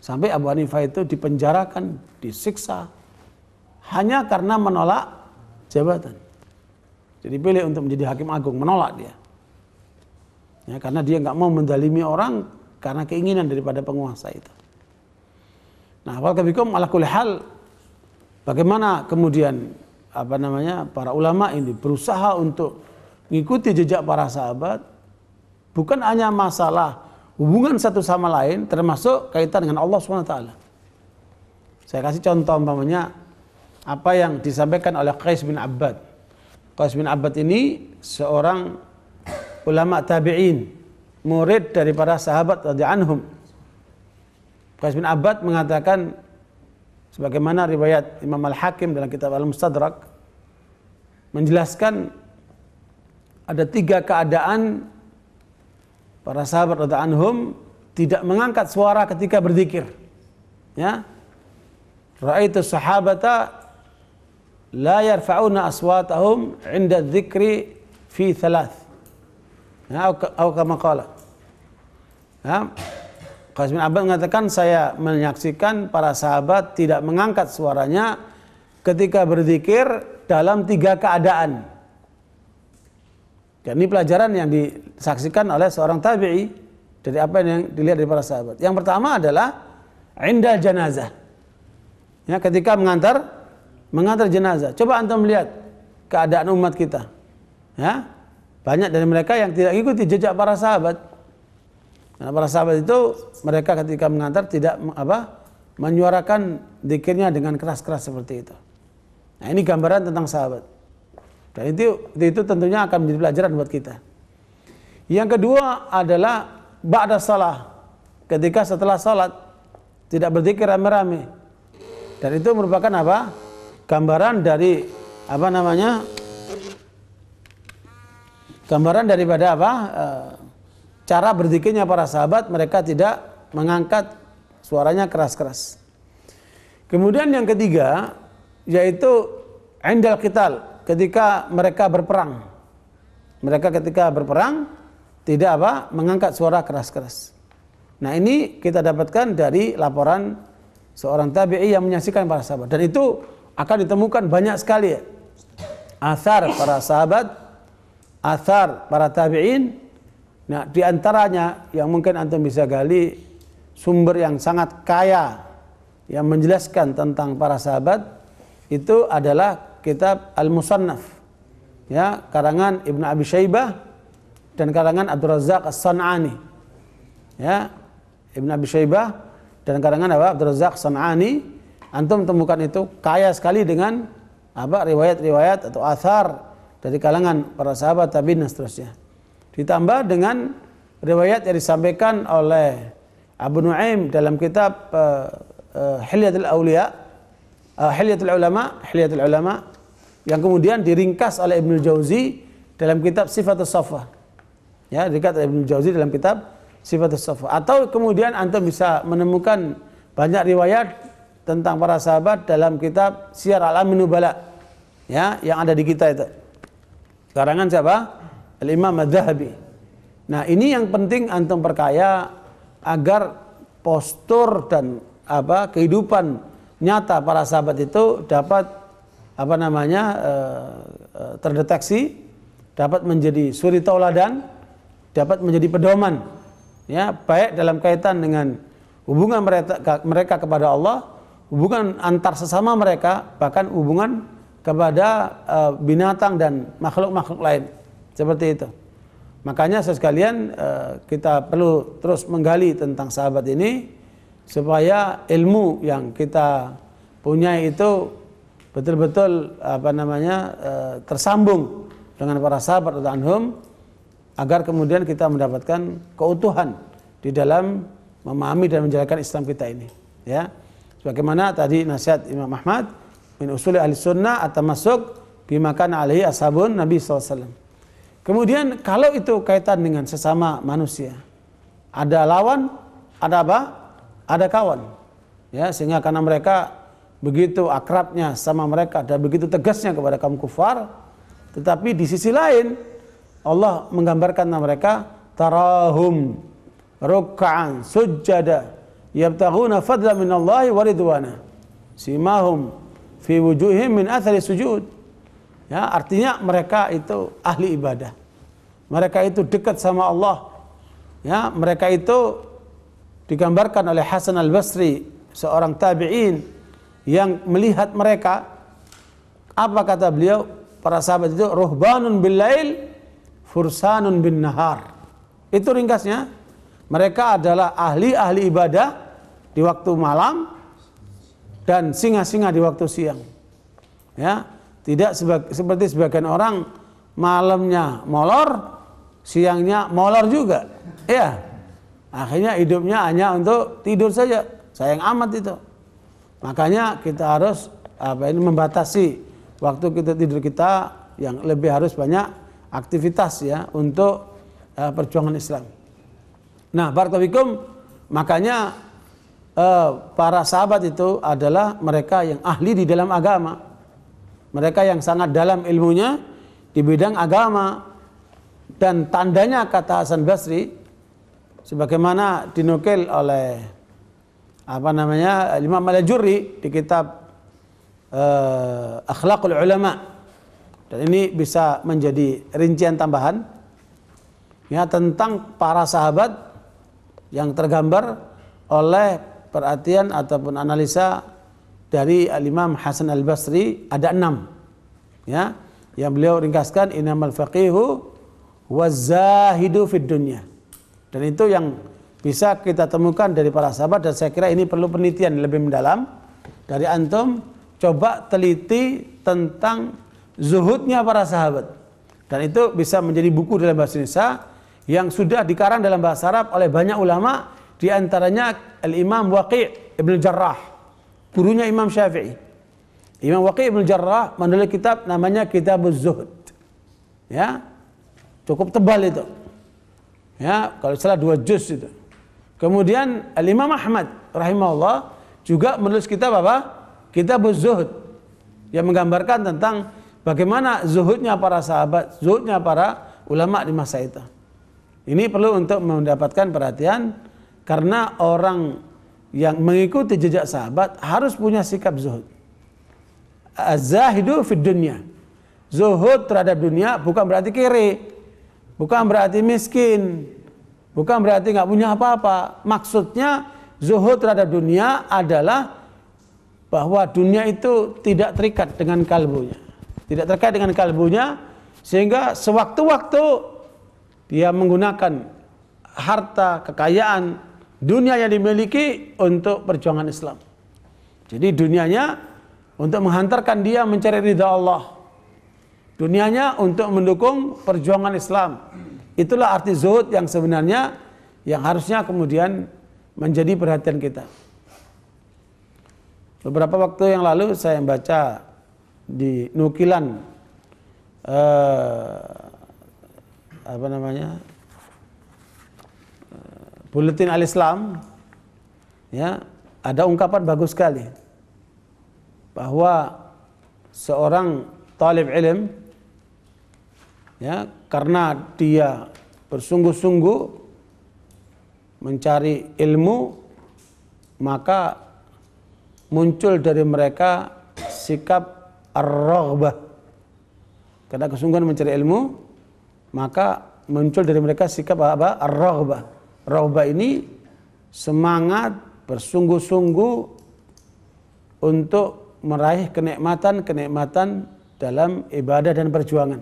B: Sampai Abu Hanifah itu dipenjarakan, disiksa, hanya karena menolak jabatan. Jadi pilih untuk menjadi hakim agung, menolak dia. Ya, karena dia nggak mau mendalimi orang karena keinginan daripada penguasa itu. Nah, walakum ala kulli hal, bagaimana kemudian para ulama ini berusaha untuk mengikuti jejak para sahabat, bukan hanya masalah hubungan satu sama lain, termasuk kaitan dengan Allah SWT. Saya kasih contoh umpamanya apa yang disampaikan oleh Qais bin Abbad. Qais bin Abbad ini seorang ulama tabi'in, murid daripada sahabat radhiyallahu anhum. Qais bin Abbad mengatakan, sebagaimana riwayat Imam Al-Hakim dalam kitab Al-Mustadrak menjelaskan, ada 3 keadaan para sahabat radhiyallahu anhum tidak mengangkat suara ketika berzikir. Ya. Ra'aitu sahabata la yarfa'una aswatahum 'inda dzikri fi 3. Ya, atau kama qala. Ya. Qais bin Abbad mengatakan, saya menyaksikan para sahabat tidak mengangkat suaranya ketika berzikir dalam 3 keadaan. Dan ini pelajaran yang disaksikan oleh seorang tabi'i dari apa yang dilihat dari para sahabat. Yang pertama adalah indal janazah. Ya, ketika mengantar jenazah. Coba antum melihat keadaan umat kita. Ya. Banyak dari mereka yang tidak ikuti jejak para sahabat. Karena para sahabat itu mereka ketika mengantar tidak menyuarakan zikirnya dengan keras-keras seperti itu. Nah, ini gambaran tentang sahabat. Dan itu tentunya akan menjadi pelajaran buat kita. Yang kedua adalah ba'da shalah. Ketika setelah salat tidak berzikir rame-rame. Dan itu merupakan apa? Gambaran dari gambaran daripada cara berzikirnya para sahabat, mereka tidak mengangkat suaranya keras-keras. Kemudian yang ketiga yaitu indal qital, ketika mereka berperang. Mereka ketika berperang tidak mengangkat suara keras-keras. Nah, ini kita dapatkan dari laporan seorang tabi'i yang menyaksikan para sahabat, dan itu akan ditemukan banyak sekali ya, athar para sahabat, athar para tabi'in. Nah, di antaranya yang mungkin antum bisa gali sumber yang sangat kaya yang menjelaskan tentang para sahabat itu adalah kitab Al-Musannaf, ya, karangan Ibnu Abi Syaibah dan karangan Abdul Razzaq As-San'ani. Ya, Ibnu Abi Syaibah dan karangan Abdul Razzaq As-San'ani, antum temukan itu kaya sekali dengan riwayat-riwayat atau athar dari kalangan para sahabat, tabi'in dan seterusnya. Ditambah dengan riwayat yang disampaikan oleh Abu Nuaim dalam kitab Hilyatul Auliya, Hilyatul Ulama, yang kemudian diringkas oleh Ibnu Jauzi dalam kitab Sifatus Shaffah. Ya, diringkas oleh Ibnu Jauzi dalam kitab Sifatus Shaffah. Atau kemudian antum bisa menemukan banyak riwayat tentang para sahabat dalam kitab Syiar A'lamin Nubala, ya, yang ada di kita itu. Karangan siapa? Al-Imam Adz-Dzahabi. Nah, ini yang penting antum perkaya agar postur dan kehidupan nyata para sahabat itu dapat terdeteksi, dapat menjadi suri tauladan, dapat menjadi pedoman, ya, baik dalam kaitan dengan hubungan mereka kepada Allah, hubungan antar sesama mereka, bahkan hubungan kepada binatang dan makhluk-makhluk lain, seperti itu. Makanya sekalian kita perlu terus menggali tentang sahabat ini supaya ilmu yang kita punya itu betul-betul tersambung dengan para sahabat radhiyallahu anhum, agar kemudian kita mendapatkan keutuhan di dalam memahami dan menjalankan Islam kita ini, ya. Sebagaimana tadi nasihat Imam Ahmad, min usuli ahli sunnah at-tamassuk bima kana alaihi ashabun Nabi sallallahu alaihi wasallam. Kemudian kalau itu kaitan dengan sesama manusia, ada lawan, ada apa? Ada kawan, ya, sehingga karena mereka begitu akrabnya sama mereka dan begitu tegasnya kepada kaum kufar, tetapi di sisi lain Allah menggambarkan mereka tarahum ruk'an sujada yabtaghuna fadlan minallahi wa ridwana simahum fi wujuhihim min athari sujud. Ya, artinya mereka itu ahli ibadah, mereka itu dekat sama Allah, ya, mereka itu digambarkan oleh Hasan Al-Basri, seorang tabi'in yang melihat mereka. Apa kata beliau? Para sahabat itu ruhbanun bil lail fursanun bin nahar. Itu ringkasnya. Mereka adalah ahli-ahli ibadah di waktu malam dan singa-singa di waktu siang. Ya, tidak seperti sebagian orang malamnya molor, siangnya molor juga. Ya. Akhirnya hidupnya hanya untuk tidur saja. Sayang amat itu. Makanya kita harus membatasi waktu kita tidur kita, yang lebih harus banyak aktivitas, ya, untuk perjuangan Islam. Nah, barakallahu, makanya para sahabat itu adalah mereka yang ahli di dalam agama. Mereka yang sangat dalam ilmunya di bidang agama. Dan tandanya, kata Hasan Basri, sebagaimana dinukil oleh Imam Al-Jurri di kitab Akhlaqul Ulama, dan ini bisa menjadi rincian tambahan, ya, tentang para sahabat yang tergambar oleh perhatian ataupun analisa dari Al-Imam Hasan Al-Basri. Ada 6, ya, yang beliau ringkaskan, innamal faqihu waz-zahidu fid dunya. Dan itu yang bisa kita temukan dari para sahabat, dan saya kira ini perlu penelitian lebih mendalam dari antum. Coba teliti tentang zuhudnya para sahabat, dan itu bisa menjadi buku dalam bahasa Indonesia yang sudah dikarang dalam bahasa Arab oleh banyak ulama, di antaranya Al-Imam Waqi' Ibn Jarrah, gurunya Imam Syafi'i. Imam Waqi' Ibn Jarrah menulis kitab namanya Kitabuz Zuhud, ya, cukup tebal itu. Ya, kalau salah 2 juz itu. Kemudian Al-Imam Ahmad rahimahullah juga menulis kitab apa? Kitabuz Zuhud, yang menggambarkan tentang bagaimana zuhudnya para sahabat, zuhudnya para ulama di masa itu. Ini perlu untuk mendapatkan perhatian Karena orang yang mengikuti jejak sahabat harus punya sikap zuhud. Az-zahidu fid dunya. Zuhud terhadap dunia bukan berarti kere, bukan berarti miskin, bukan berarti nggak punya apa-apa. Maksudnya zuhud terhadap dunia adalah bahwa dunia itu tidak terikat dengan kalbunya, tidak terkait dengan kalbunya, sehingga sewaktu-waktu dia menggunakan harta, kekayaan, dunia yang dimiliki untuk perjuangan Islam. Jadi dunianya untuk menghantarkan dia mencari ridha Allah, dunianya untuk mendukung perjuangan Islam. Itulah arti zuhud yang sebenarnya yang harusnya kemudian menjadi perhatian kita. Beberapa waktu yang lalu saya baca di nukilan Buletin Al-Islam, ya, ada ungkapan bagus sekali bahwa seorang talib ilm, ya, karena dia bersungguh-sungguh mencari ilmu, maka muncul dari mereka sikap ar-raghbah. Karena kesungguhan mencari ilmu, maka muncul dari mereka sikap apa? Ar-raghbah. Raghbah ini semangat bersungguh-sungguh untuk meraih kenikmatan dalam ibadah dan perjuangan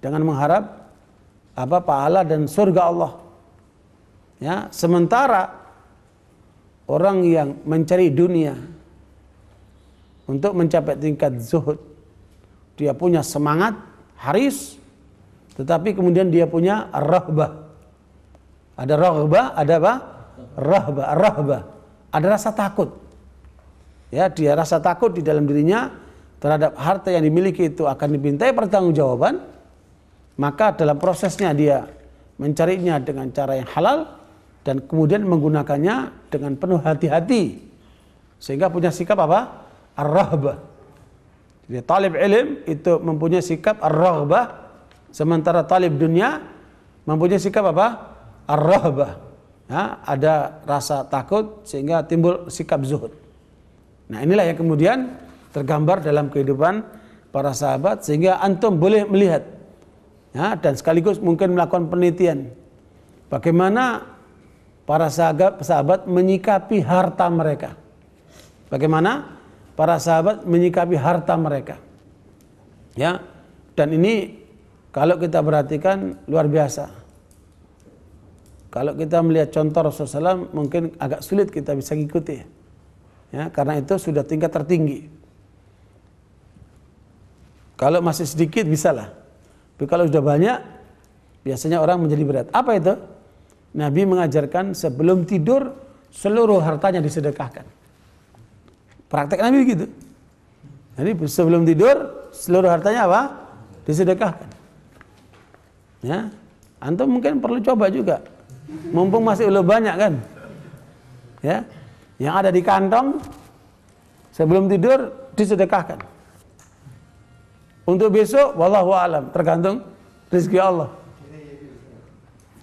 B: dengan mengharap apa? Pahala dan surga Allah. Ya, sementara orang yang mencari dunia untuk mencapai tingkat zuhud, dia punya semangat, haris, tetapi kemudian dia punya rahbah. Ada raghbah, ada apa? Rahbah. Ada rasa takut. Ya, dia rasa takut di dalam dirinya terhadap harta yang dimiliki itu akan dimintai pertanggungjawaban, maka dalam prosesnya dia mencarinya dengan cara yang halal dan kemudian menggunakannya dengan penuh hati-hati sehingga punya sikap apa? Ar-rahbah. Jadi talib ilm itu mempunyai sikap ar-raghbah, sementara talib dunia mempunyai sikap apa? Ar-rahbah. Ya, ada rasa takut sehingga timbul sikap zuhud. Nah, inilah yang kemudian tergambar dalam kehidupan para sahabat sehingga antum boleh melihat, ya, dan sekaligus mungkin melakukan penelitian bagaimana para sahabat menyikapi harta mereka. Bagaimana para sahabat menyikapi harta mereka. Ya, dan ini kalau kita perhatikan luar biasa. Kalau kita melihat contoh Rasulullah SAW mungkin agak sulit kita bisa ikuti. Ya, karena itu sudah tingkat tertinggi. Kalau masih sedikit bisalah. Tapi kalau sudah banyak biasanya orang menjadi berat. Apa itu? Nabi mengajarkan sebelum tidur seluruh hartanya disedekahkan. Praktek Nabi begitu. Jadi sebelum tidur seluruh hartanya apa? Disedekahkan. Ya, antum mungkin perlu coba juga. Mumpung masih belum banyak kan. Ya, yang ada di kantong sebelum tidur disedekahkan. Untuk besok wallahu alam, tergantung rezeki Allah.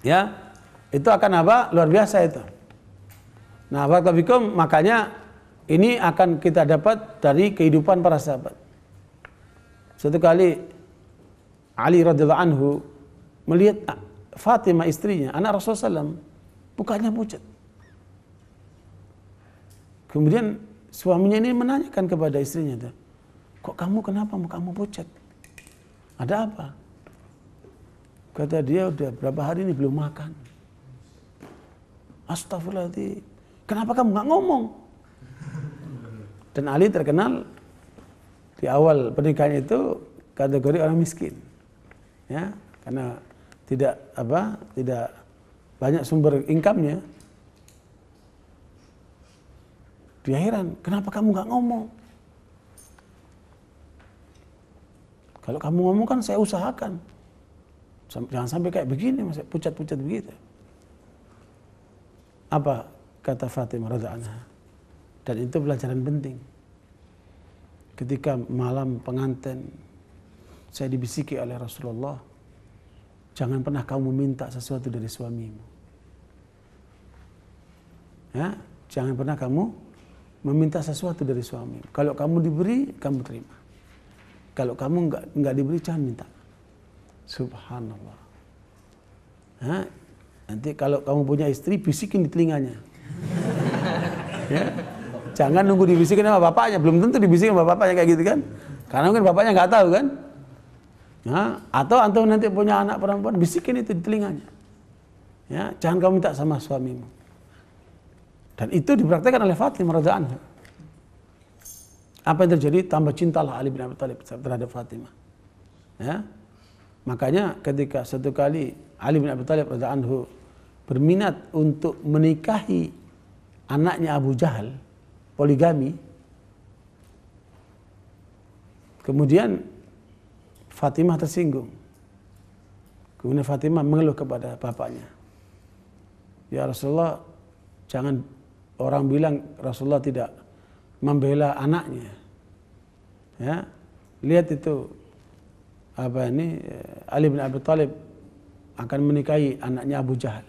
B: Ya, itu akan apa? Luar biasa itu. Nah, barakallahu, makanya ini akan kita dapat dari kehidupan para sahabat. Suatu kali Ali radhiyallahu anhu melihat Fatimah istrinya, anak Rasulullah SAW, mukanya pucat. Kemudian suaminya ini menanyakan kepada istrinya, kok kenapa mukamu pucat? Ada apa? Kata dia, udah berapa hari ini belum makan. Astagfirullahaladzim, kenapa kamu nggak ngomong? Dan Ali terkenal di awal pernikahan itu kategori orang miskin, ya, karena tidak banyak sumber income-nya. Dia heran, kenapa kamu nggak ngomong? Kalau kamu ngomong kan saya usahakan. Jangan sampai kayak begini, masih pucat-pucat begitu. Apa kata Fatimah radhiyallahu anha? Dan itu pelajaran penting. Ketika malam pengantin saya dibisiki oleh Rasulullah, jangan pernah kamu minta sesuatu dari suamimu. Ya, jangan pernah kamu meminta sesuatu dari suami. Kalau kamu diberi, kamu terima. Kalau kamu enggak diberi, jangan minta. Subhanallah. Ya, nanti kalau kamu punya istri, bisikin di telinganya. Ya, jangan nunggu dibisikin sama bapaknya. Belum tentu dibisikin sama bapaknya kayak gitu kan. Karena mungkin bapaknya nggak tahu kan. Ya, atau antum nanti punya anak perempuan, bisikin itu di telinganya. Ya, jangan kamu minta sama suamimu. Dan itu dipraktikkan oleh Fatimah radhiyallahu anha. Apa yang terjadi? Tambah cintalah Ali bin Abi Thalib terhadap Fatimah. Ya. Makanya ketika satu kali Ali bin Abi Thalib radhiyallahu anhu berminat untuk menikahi anaknya Abu Jahal, poligami. Kemudian Fatimah tersinggung. Kemudian Fatimah mengeluh kepada bapaknya. Ya Rasulullah, jangan orang bilang Rasulullah tidak membela anaknya. Ya, lihat itu Ali bin Abi Thalib akan menikahi anaknya Abu Jahal.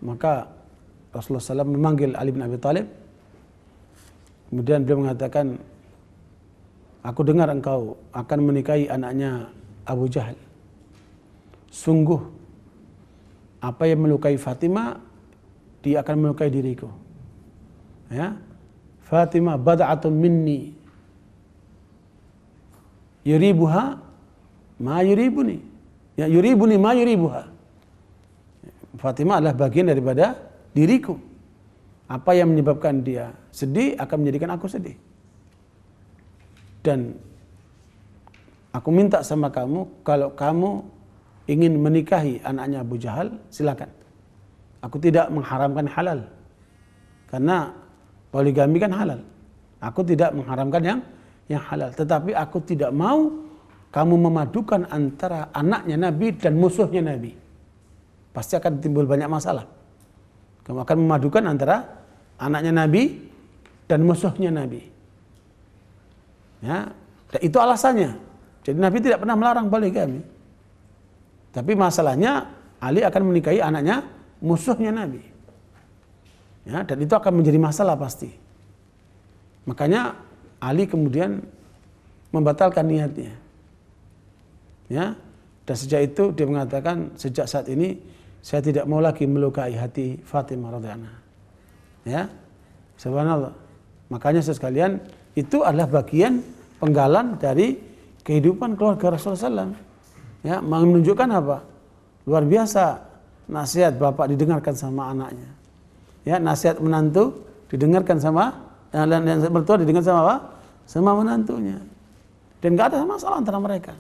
B: Maka Rasulullah SAW memanggil Ali bin Abi Thalib. Kemudian beliau mengatakan, aku dengar engkau akan menikahi anaknya Abu Jahal. Sungguh apa yang melukai Fatimah, dia akan melukai diriku. Ya, Fatimah bad'atun minni yuribuha ma yuribuni. Ya, yuribuni ma yuribuha. Fatimah adalah bagian daripada diriku. Apa yang menyebabkan dia sedih akan menjadikan aku sedih. Dan aku minta sama kamu, kalau kamu ingin menikahi anaknya Abu Jahal, silakan. Aku tidak mengharamkan halal. Karena poligami kan halal. Aku tidak mengharamkan yang halal. Tetapi aku tidak mau kamu memadukan antara anaknya Nabi dan musuhnya Nabi. Pasti akan timbul banyak masalah. Kamu akan memadukan antara anaknya Nabi dan musuhnya Nabi. Ya, dan itu alasannya. Jadi Nabi tidak pernah melarang poligami. Tapi masalahnya Ali akan menikahi anaknya musuhnya Nabi. Ya, dan itu akan menjadi masalah pasti. Makanya Ali kemudian membatalkan niatnya. Ya, dan sejak itu dia mengatakan, sejak saat ini saya tidak mau lagi melukai hati Fatimah radhiyallahu anha. Ya, subhanallah. Makanya sekalian, itu adalah bagian penggalan dari kehidupan keluarga Rasulullah SAW. Ya, menunjukkan apa? Luar biasa nasihat bapak didengarkan sama anaknya. Ya, nasihat menantu didengarkan sama dan mertua didengar sama apa? Sama menantunya. Dan nggak ada masalah antara mereka.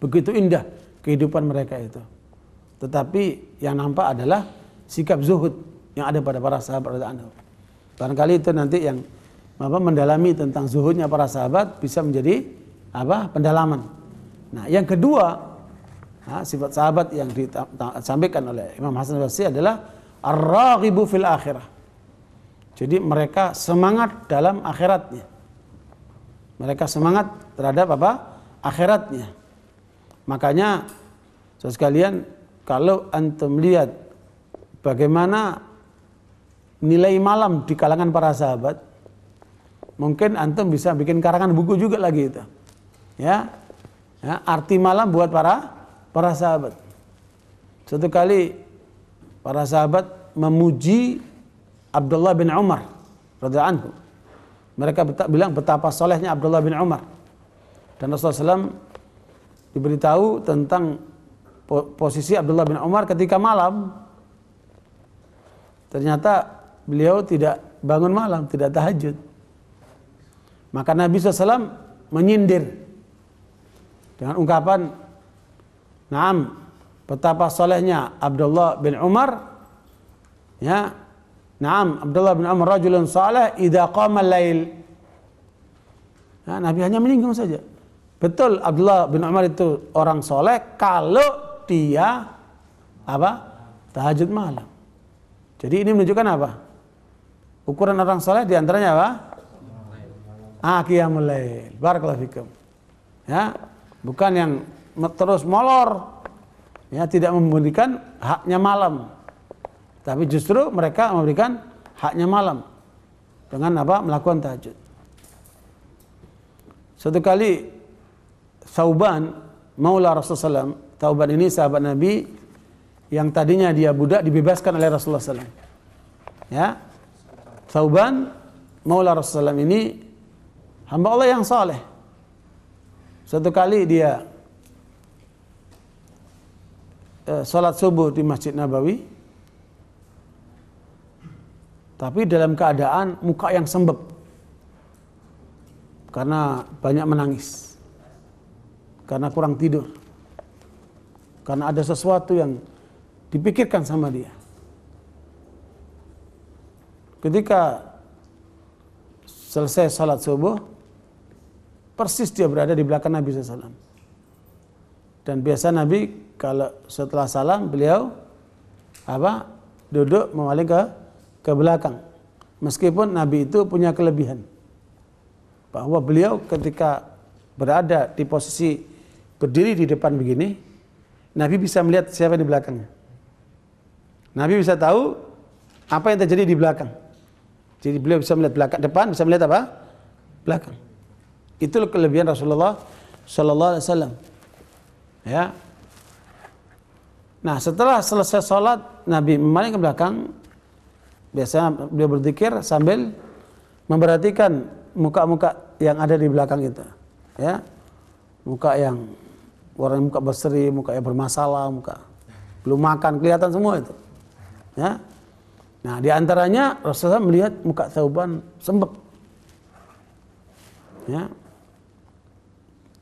B: Begitu indah kehidupan mereka itu. Tetapi yang nampak adalah sikap zuhud yang ada pada para sahabat radhiyallahu anhu. Barangkali itu nanti yang mendalami tentang zuhudnya para sahabat bisa menjadi pendalaman. Nah, yang kedua, sifat sahabat yang disampaikan oleh Imam Hasan al-Basri adalah ar-raghibu fil akhirah. Jadi mereka semangat dalam akhiratnya. Mereka semangat terhadap akhiratnya. Makanya saudara sekalian, kalau antum lihat bagaimana nilai malam di kalangan para sahabat, mungkin antum bisa bikin karangan buku juga lagi itu. Ya, arti malam buat para sahabat. Suatu kali para sahabat memuji Abdullah bin Umar radhiyallahu anhu. Mereka bilang betapa solehnya Abdullah bin Umar. Dan Rasulullah SAW diberitahu tentang posisi Abdullah bin Umar ketika malam. Ternyata beliau tidak bangun malam, tidak tahajud. Maka Nabi SAW menyindir dengan ungkapan, "Naam, betapa solehnya Abdullah bin Umar." Ya, "Naam, Abdullah bin Umar rajulun saleh idza qama al-lail." Ya, Nabi hanya menyinggung saja. Betul, Abdullah bin Umar itu orang soleh kalau dia tahajud malam. Jadi ini menunjukkan apa? Ukuran orang soleh diantaranya apa? Qiyamul lail. Barakallahu fikum. Ya, bukan yang terus molor, ya, tidak memberikan haknya malam. Tapi justru mereka memberikan haknya malam dengan apa? Melakukan tahajud. Suatu kali Thauban Maula Rasulullah SAW, Thauban ini sahabat Nabi yang tadinya dia budak dibebaskan oleh Rasulullah SAW. Ya, Thauban Maula Rasulullah SAW ini hamba Allah yang saleh. Suatu kali dia salat subuh di Masjid Nabawi, tapi dalam keadaan muka yang sembab karena banyak menangis, karena kurang tidur, karena ada sesuatu yang dipikirkan sama dia. Ketika selesai salat subuh, persis dia berada di belakang Nabi SAW. Dan biasa Nabi kalau setelah salam beliau duduk memaling ke belakang. Meskipun Nabi itu punya kelebihan bahwa beliau ketika berada di posisi berdiri di depan begini, Nabi bisa melihat siapa di belakangnya. Nabi bisa tahu apa yang terjadi di belakang. Jadi beliau bisa melihat belakang, depan, bisa melihat apa? Belakang. Itu kelebihan Rasulullah Sallallahu Alaihi Wasallam. Ya. Nah, setelah selesai sholat, Nabi memaling ke belakang. Biasanya beliau berzikir sambil memperhatikan muka-muka yang ada di belakang itu. Ya. Muka yang orang muka berseri, muka yang bermasalah, muka belum makan, kelihatan semua itu. Ya. Nah, di antaranya Rasulullah melihat muka Thauban sembab. Ya.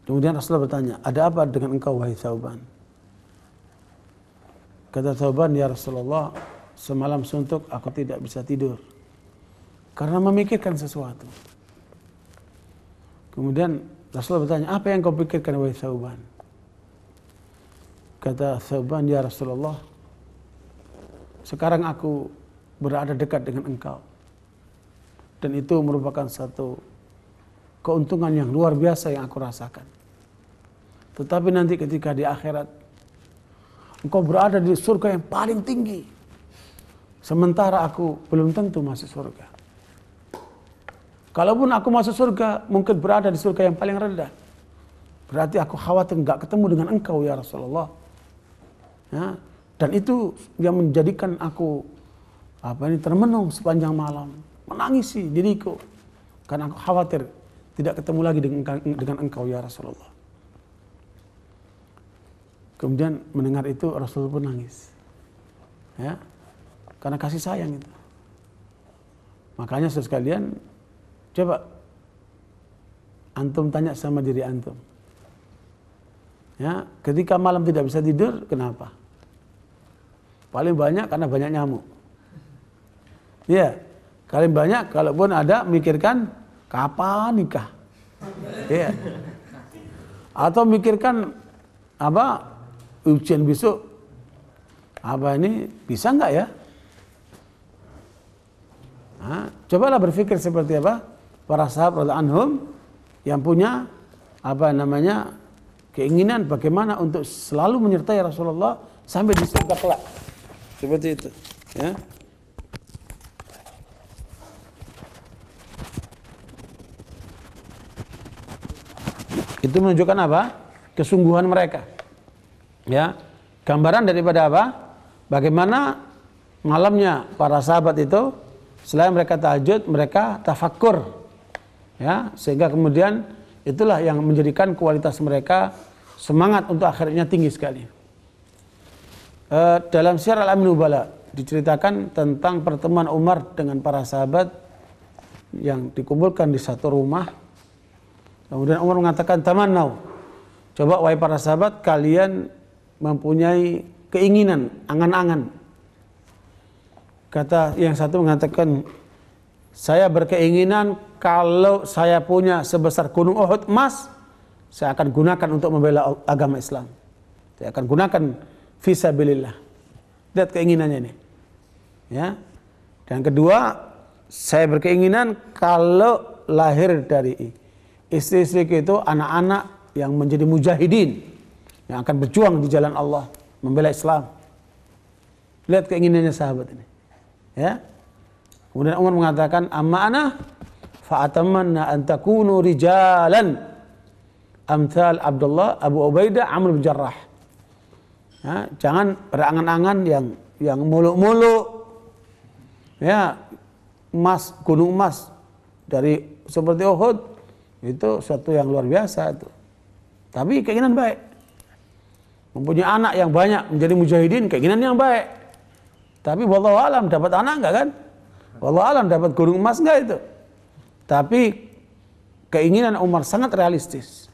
B: Kemudian Rasulullah bertanya, ada apa dengan engkau wahai Thauban? Kata Thauban, ya Rasulullah, semalam suntuk aku tidak bisa tidur karena memikirkan sesuatu. Kemudian Rasulullah bertanya, apa yang kau pikirkan wahai Thauban? Kata Thauban, ya Rasulullah, sekarang aku berada dekat dengan engkau, dan itu merupakan satu keuntungan yang luar biasa yang aku rasakan. Tetapi nanti ketika di akhirat engkau berada di surga yang paling tinggi, sementara aku belum tentu masuk surga. Kalaupun aku masuk surga, mungkin berada di surga yang paling rendah. Berarti aku khawatir enggak ketemu dengan engkau ya Rasulullah. Ya, dan itu yang menjadikan aku termenung sepanjang malam, menangisi diriku karena aku khawatir tidak ketemu lagi dengan engkau ya Rasulullah. Kemudian mendengar itu Rasulullah pun nangis. Ya. Karena kasih sayang itu. Makanya saudara sekalian, coba antum tanya sama diri antum. Ya, ketika malam tidak bisa tidur, kenapa? Paling banyak karena banyak nyamuk. Ya, paling banyak kalaupun ada mikirkan kapan nikah. Ya. Atau mikirkan ujian besok ini bisa enggak ya? Nah, cobalah berpikir seperti apa para sahabat radhiyallahu anhum yang punya keinginan bagaimana untuk selalu menyertai Rasulullah sampai di surga kelak. Seperti itu, ya. Itu menunjukkan apa? Kesungguhan mereka. Ya, gambaran daripada apa? Bagaimana malamnya para sahabat itu selain mereka tahajud, mereka tafakkur. Ya, sehingga kemudian itulah yang menjadikan kualitas mereka semangat untuk akhirnya tinggi sekali. Dalam Syiar Al-Amin Nubala diceritakan tentang pertemuan Umar dengan para sahabat yang dikumpulkan di satu rumah. Kemudian Umar mengatakan, tamannau, coba wahai para sahabat, kalian mempunyai keinginan, angan-angan. Kata yang satu mengatakan, saya berkeinginan kalau saya punya sebesar gunung Uhud emas, saya akan gunakan untuk membela agama Islam. Saya akan gunakan fisabilillah. Lihat keinginannya ini. Ya. Dan kedua, saya berkeinginan kalau lahir dari istri-istriku itu anak-anak yang menjadi mujahidin, yang akan berjuang di jalan Allah, membela Islam. Lihat keinginannya sahabat ini. Ya. Kemudian Umar mengatakan, amma ana fa atamanna an takunu rijalan amthal Abdullah, Abu Ubaidah, Amr bin Jarrah. Ya, jangan berangan-angan yang muluk-muluk. Ya, emas, gunung emas dari seperti Uhud itu suatu yang luar biasa itu. Tapi keinginan baik. Mempunyai anak yang banyak menjadi mujahidin, keinginan yang baik. Tapi wallahu alam dapat anak enggak kan? Wallahu alam dapat gunung emas enggak itu? Tapi keinginan Umar sangat realistis.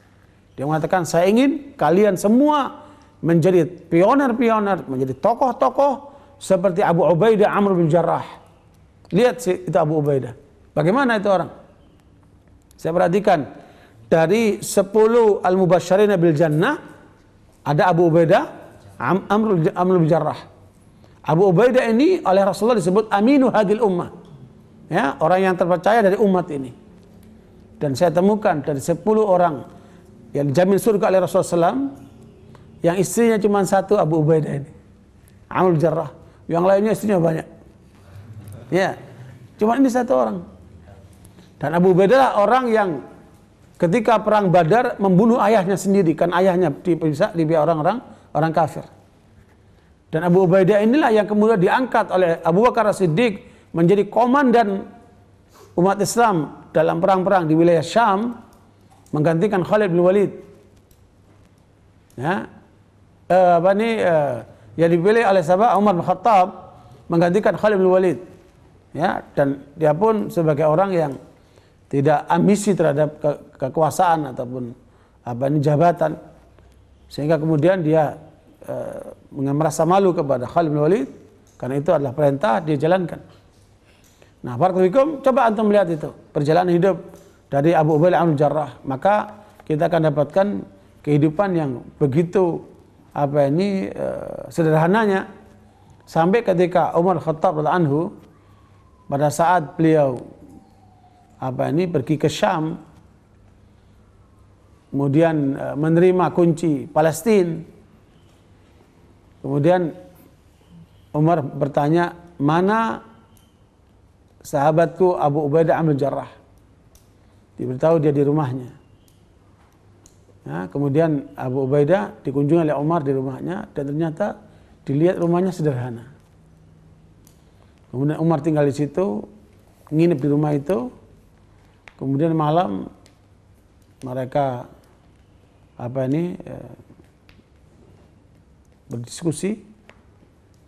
B: Dia mengatakan, saya ingin kalian semua menjadi pioner-pioner, menjadi tokoh-tokoh seperti Abu Ubaidah, Amr bin Jarrah. Lihat sih itu Abu Ubaidah. Bagaimana itu orang? Saya perhatikan dari 10 al-mubasysyirina bil jannah ada Abu Ubaidah, Amr bin Jarrah. Abu Ubaidah ini oleh Rasulullah disebut aminu hadil ummah. Ya, orang yang terpercaya dari umat ini. Dan saya temukan dari 10 orang yang dijamin surga oleh Rasulullah SAW, yang istrinya cuma satu, Abu Ubaidah ini, Amr bin Jarrah. Yang lainnya istrinya banyak. Ya, cuma ini satu orang. Dan Abu Ubaidah lah orang yang ketika perang Badar membunuh ayahnya sendiri, kan ayahnya dipisah di pihak orang kafir. Dan Abu Ubaidah inilah yang kemudian diangkat oleh Abu Bakar As-Siddiq menjadi komandan umat Islam dalam perang-perang di wilayah Syam, menggantikan Khalid bin Walid. Ya, yang dipilih oleh sahabat Umar bin Khattab menggantikan Khalid bin Walid. Ya, dan dia pun sebagai orang yang tidak ambisi terhadap kekuasaan ataupun jabatan, sehingga kemudian dia merasa malu kepada Khalid bin Walid karena itu adalah perintah dia jalankan. Nah, barakallahu, coba antum melihat itu perjalanan hidup dari Abu Ubaidah Amr bin Jarrah, maka kita akan dapatkan kehidupan yang begitu sederhananya, sampai ketika Umar Khattab radhiyallahu anhu pada saat beliau pergi ke Syam, kemudian menerima kunci Palestina, kemudian Umar bertanya, mana sahabatku Abu Ubaidah Amr bin Jarrah? Diberitahu dia di rumahnya. Ya, kemudian Abu Ubaidah dikunjungi oleh Umar di rumahnya, dan ternyata dilihat rumahnya sederhana. Kemudian Umar tinggal di situ, nginep di rumah itu. Kemudian malam mereka berdiskusi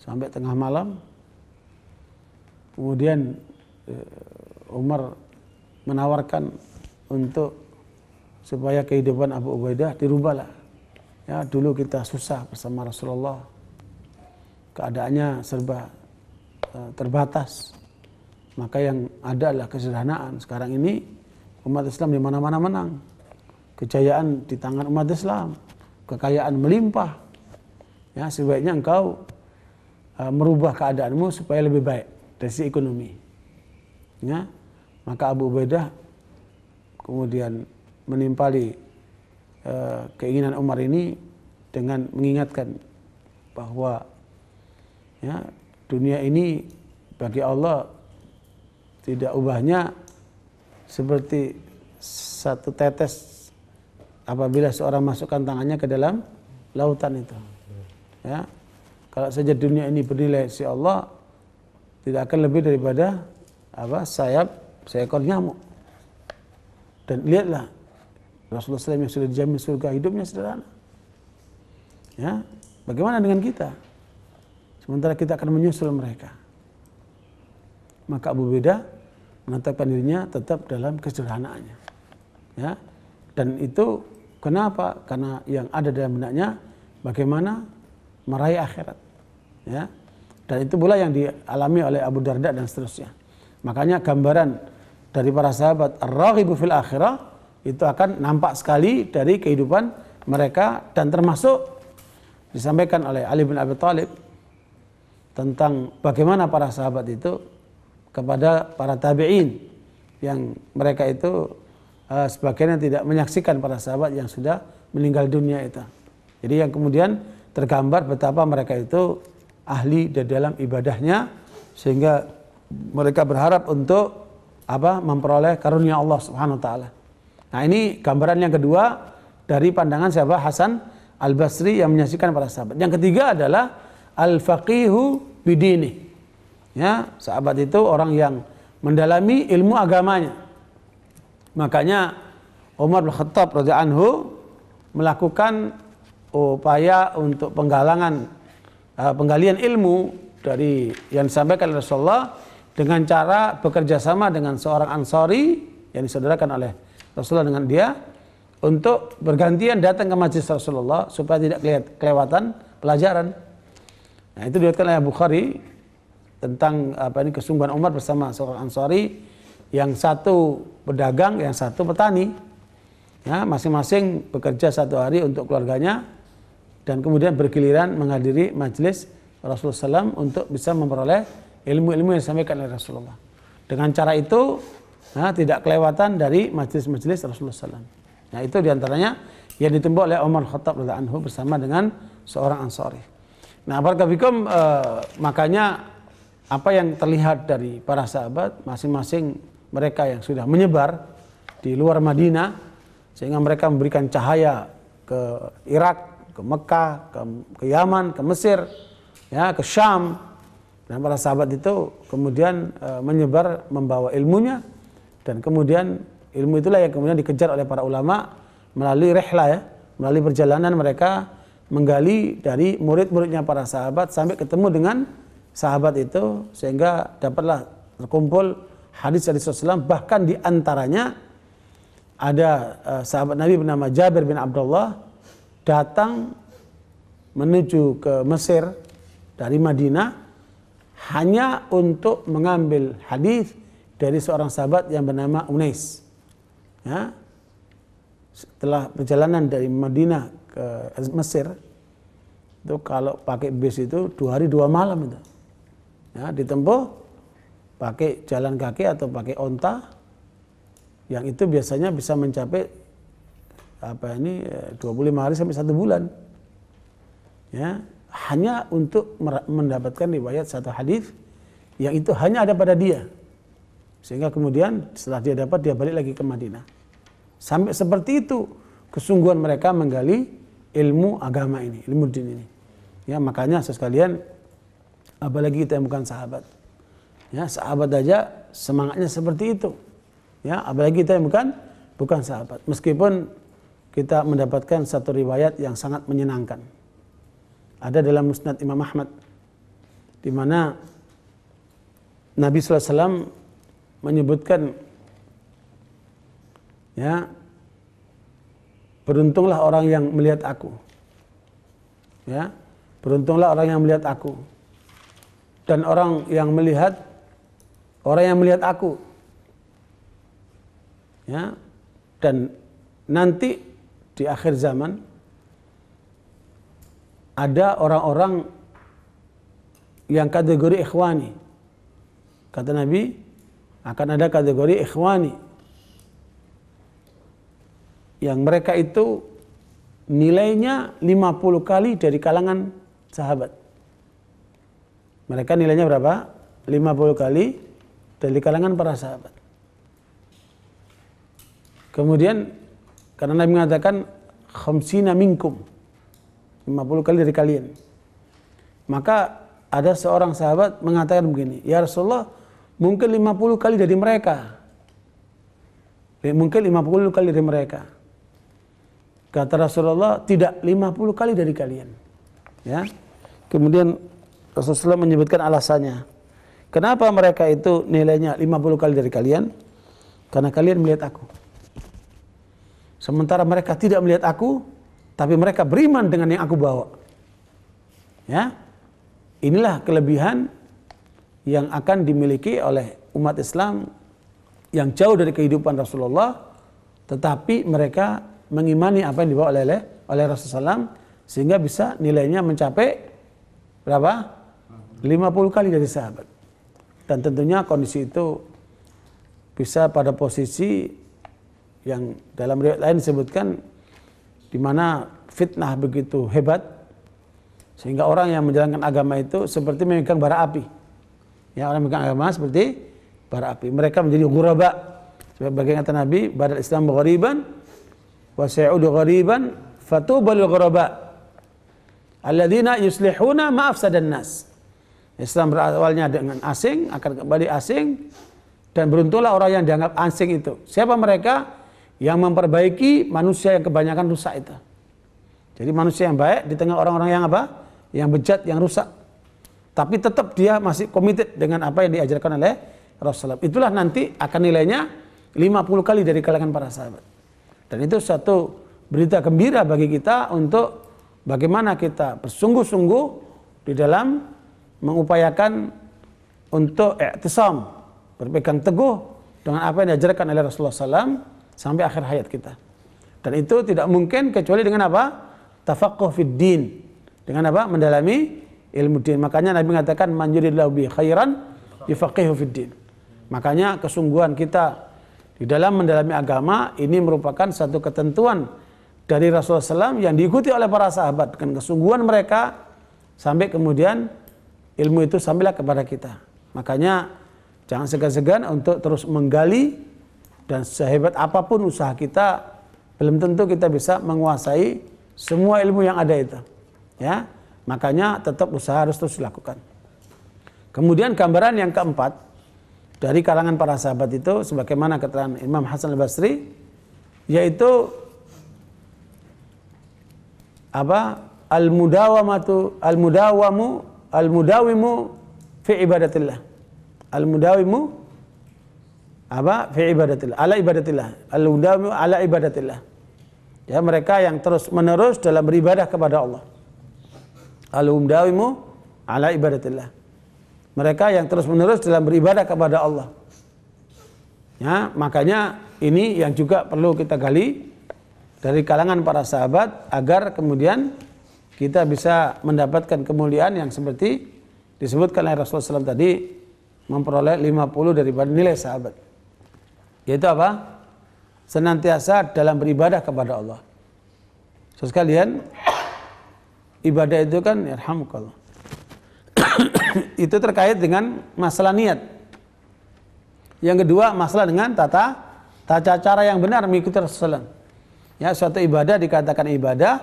B: sampai tengah malam. Kemudian Umar menawarkan untuk supaya kehidupan Abu Ubaidah dirubahlah. Ya, dulu kita susah bersama Rasulullah, keadaannya serba terbatas, maka yang ada adalah kesederhanaan. Sekarang ini umat Islam di mana-mana menang, kejayaan di tangan umat Islam, kekayaan melimpah. Ya, sebaiknya engkau merubah keadaanmu supaya lebih baik dari sisi ekonomi. Ya, maka Abu Ubaidah kemudian menimpali keinginan Umar ini dengan mengingatkan bahwa ya, dunia ini bagi Allah tidak ubahnya seperti satu tetes apabila seorang masukkan tangannya ke dalam lautan itu. Ya, kalau saja dunia ini bernilai si Allah, tidak akan lebih daripada sayap seekor nyamuk. Dan lihatlah Rasulullah SAW yang sudah dijamin surga, hidupnya sederhana. Ya, bagaimana dengan kita? Sementara kita akan menyusul mereka. Maka Abu Ubaidah menetapkan dirinya tetap dalam kesederhanaannya. Ya, dan itu kenapa? Karena yang ada dalam benaknya bagaimana meraih akhirat. Ya, dan itu pula yang dialami oleh Abu Darda dan seterusnya. Makanya gambaran dari para sahabat ar-raghibu fil akhirah itu akan nampak sekali dari kehidupan mereka, dan termasuk disampaikan oleh Ali bin Abi Thalib tentang bagaimana para sahabat itu kepada para tabi'in yang mereka itu sebagian yang tidak menyaksikan para sahabat yang sudah meninggal dunia itu. Jadi yang kemudian tergambar betapa mereka itu ahli di dalam ibadahnya, sehingga mereka berharap untuk memperoleh karunia Allah Subhanahu wa taala. Nah, ini gambaran yang kedua dari pandangan siapa? Hasan Al-Basri yang menyaksikan para sahabat. Yang ketiga adalah al-faqihu bidini. Ya, sahabat itu orang yang mendalami ilmu agamanya. Makanya Umar bin Khattab radhiyallahu anhu melakukan upaya untuk penggalian ilmu dari yang disampaikan oleh Rasulullah dengan cara bekerja sama dengan seorang Ansari yang disaudarakan oleh Rasulullah dengan dia untuk bergantian datang ke majelis Rasulullah supaya tidak kelewatan pelajaran. Nah, itu diriwayatkan oleh Bukhari tentang kesungguhan Umar bersama seorang Ansari, yang satu pedagang, yang satu petani. Ya, masing-masing bekerja satu hari untuk keluarganya dan kemudian bergiliran menghadiri majelis Rasulullah SAW untuk bisa memperoleh ilmu-ilmu yang disampaikan oleh Rasulullah. Dengan cara itu, tidak kelewatan dari majelis-majelis Rasulullah SAW. Nah, itu diantaranya yang ditempuh oleh Umar Khattab radhiyallahu anhu bersama dengan seorang Ansari. Nah, barakallahu makanya apa yang terlihat dari para sahabat, masing-masing mereka yang sudah menyebar di luar Madinah, sehingga mereka memberikan cahaya ke Irak, ke Mekah, ke Yaman, ke Mesir, ya, ke Syam. Dan para sahabat itu kemudian menyebar membawa ilmunya, dan kemudian ilmu itulah yang kemudian dikejar oleh para ulama melalui rihlah, ya, melalui perjalanan mereka menggali dari murid-muridnya para sahabat sampai ketemu dengan sahabat itu, sehingga dapatlah terkumpul hadis-hadis Rasulullah. Bahkan di antaranya ada sahabat Nabi bernama Jabir bin Abdullah datang menuju ke Mesir dari Madinah hanya untuk mengambil hadis dari seorang sahabat yang bernama Unais. Ya. Setelah perjalanan dari Madinah ke Mesir, itu kalau pakai bis itu 2 hari 2 malam itu. Ya, ditempuh pakai jalan kaki atau pakai onta, yang itu biasanya bisa mencapai 25 hari sampai 1 bulan. Ya, hanya untuk mendapatkan riwayat satu hadis yang itu hanya ada pada dia, sehingga kemudian setelah dia dapat, dia balik lagi ke Madinah. Sampai seperti itu kesungguhan mereka menggali ilmu agama ini, ilmu din ini. Ya, makanya sekalian, apalagi kita yang bukan sahabat. Ya, sahabat aja semangatnya seperti itu. Ya, apalagi kita yang bukan sahabat. Meskipun kita mendapatkan satu riwayat yang sangat menyenangkan. Ada dalam Musnad Imam Ahmad, di mana Nabi SAW menyebutkan, ya, beruntunglah orang yang melihat aku. Ya, beruntunglah orang yang melihat aku. Dan orang yang melihat aku. Ya, dan nanti di akhir zaman ada orang-orang yang kategori ikhwani. Kata Nabi, akan ada kategori ikhwani yang mereka itu nilainya 50 kali dari kalangan sahabat. Mereka nilainya berapa? 50 kali dari kalangan para sahabat. Kemudian karena Nabi mengatakan khamsina minkum, 50 kali dari kalian. Maka ada seorang sahabat mengatakan begini, ya Rasulullah, mungkin 50 kali dari mereka. Mungkin 50 kali dari mereka. Kata Rasulullah, tidak, 50 kali dari kalian. Ya. Kemudian Rasulullah menyebutkan alasannya. Kenapa mereka itu nilainya 50 kali dari kalian? Karena kalian melihat aku. Sementara mereka tidak melihat aku, tapi mereka beriman dengan yang aku bawa. Ya. Inilah kelebihan yang akan dimiliki oleh umat Islam yang jauh dari kehidupan Rasulullah, tetapi mereka mengimani apa yang dibawa oleh Rasulullah SAW, sehingga bisa nilainya mencapai berapa? 50 kali dari sahabat. Dan tentunya kondisi itu bisa pada posisi yang dalam riwayat lain disebutkan di mana fitnah begitu hebat, sehingga orang yang menjalankan agama itu seperti memegang bara api. Ya, orang memegang agama seperti bara api. Mereka menjadi ghuraba. Sebagai kata Nabi, badal Islam ghariban wa sayudu ghariban fatubal ghuraba alladzina yuslihuna ma afsadan nas. Islam berawalnya dengan asing, akan kembali asing, dan beruntunglah orang yang dianggap asing itu. Siapa mereka? Yang memperbaiki manusia yang kebanyakan rusak itu. Jadi manusia yang baik di tengah orang-orang yang apa? Yang bejat, yang rusak. Tapi tetap dia masih committed dengan apa yang diajarkan oleh Rasulullah. Itulah nanti akan nilainya 50 kali dari kalangan para sahabat. Dan itu satu berita gembira bagi kita untuk bagaimana kita bersungguh-sungguh di dalam mengupayakan untuk i'tisam, berpegang teguh dengan apa yang diajarkan oleh Rasulullah SAW sampai akhir hayat kita. Dan itu tidak mungkin kecuali dengan apa? Tafaqquh fid din. Dengan apa? Mendalami ilmu din. Makanya Nabi mengatakan man yuridillahu bi khairan yufaqihu fid din. Makanya kesungguhan kita di dalam mendalami agama ini merupakan satu ketentuan dari Rasulullah SAW yang diikuti oleh para sahabat dengan kesungguhan mereka sampai kemudian ilmu itu sampailah kepada kita. Makanya jangan segan-segan untuk terus menggali, dan sehebat apapun usaha kita belum tentu kita bisa menguasai semua ilmu yang ada itu. Ya, makanya tetap usaha harus terus dilakukan. Kemudian gambaran yang keempat dari kalangan para sahabat itu sebagaimana keterangan Imam Hasan al-Basri, yaitu apa? Al-mudawimu fi ibadatillah. Al-mudawimu apa? Fi ibadatillah, ala ibadatillah. Al-mudawimu ala ibadatillah. Ya, mereka yang terus menerus dalam beribadah kepada Allah. Al-mudawimu ala ibadatillah. Mereka yang terus menerus dalam beribadah kepada Allah. Ya, makanya ini yang juga perlu kita gali dari kalangan para sahabat agar kemudian kita bisa mendapatkan kemuliaan yang seperti disebutkan oleh Rasulullah SAW tadi, memperoleh 50 daripada nilai sahabat. Yaitu apa? Senantiasa dalam beribadah kepada Allah. So, sekalian, ibadah itu kan yarhamukallah. Itu terkait dengan masalah niat. Yang kedua, masalah dengan tata cara yang benar mengikuti Rasulullah. Ya, suatu ibadah dikatakan ibadah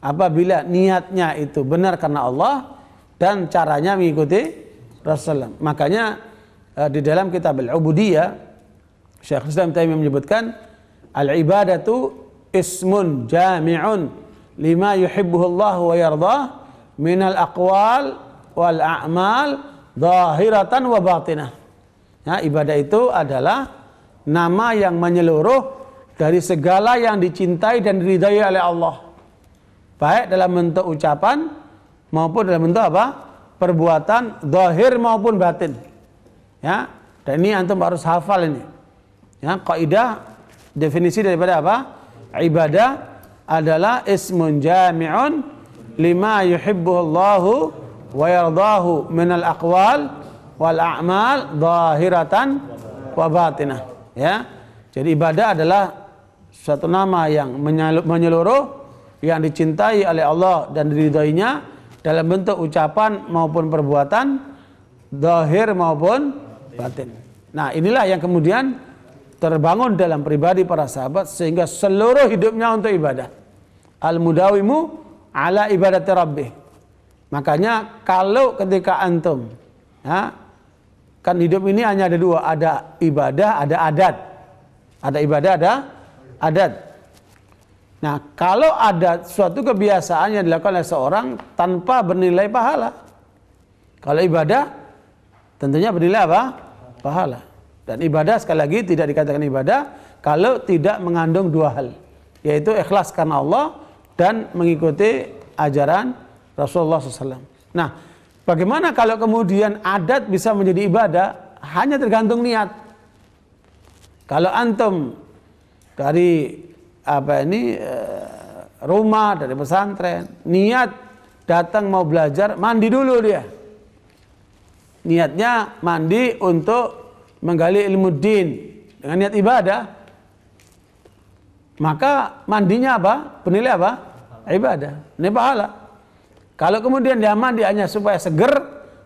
B: apabila niatnya itu benar karena Allah dan caranya mengikuti Rasulullah. Makanya di dalam kitab Al-Ubudiyah, Syekh Islam Taimiyah menyebutkan al-ibadatu ismun jami'un lima yuhibbuhu Allah wa yardah minal aqwal wal a'mal zahiratan wa batinah. Ya, ibadah itu adalah nama yang menyeluruh dari segala yang dicintai dan diridhai oleh Allah, baik dalam bentuk ucapan maupun dalam bentuk apa? Perbuatan zahir maupun batin. Ya, dan ini antum harus hafal ini. Ya, kaidah definisi daripada apa? Ibadah adalah ismun jami'un lima yuhibbuhu Allahu wa yardahu minal aqwal wal a'mal zahiratan wa batinah. Ya. Jadi ibadah adalah suatu nama yang menyeluruh yang dicintai oleh Allah dan diridhoinya dalam bentuk ucapan maupun perbuatan zahir maupun batin. Nah, inilah yang kemudian terbangun dalam pribadi para sahabat sehingga seluruh hidupnya untuk ibadah. Al-mudawimu ala ibadati rabbih. Makanya kalau ketika antum, ya, kan hidup ini hanya ada dua, ada ibadah, ada adat. Ada ibadah, ada adat. Nah, kalau ada suatu kebiasaan yang dilakukan oleh seorang tanpa bernilai pahala. Kalau ibadah tentunya bernilai apa? Pahala. Dan ibadah sekali lagi tidak dikatakan ibadah kalau tidak mengandung dua hal, yaitu ikhlas karena Allah dan mengikuti ajaran Rasulullah SAW. Nah, bagaimana kalau kemudian adat bisa menjadi ibadah? Hanya tergantung niat. Kalau antum dari rumah, dari pesantren, niat datang mau belajar, mandi dulu dia. Niatnya mandi untuk menggali ilmu din dengan niat ibadah, maka mandinya apa? Bernilai apa? Ibadah, ini pahala. Kalau kemudian dia mandi hanya supaya seger,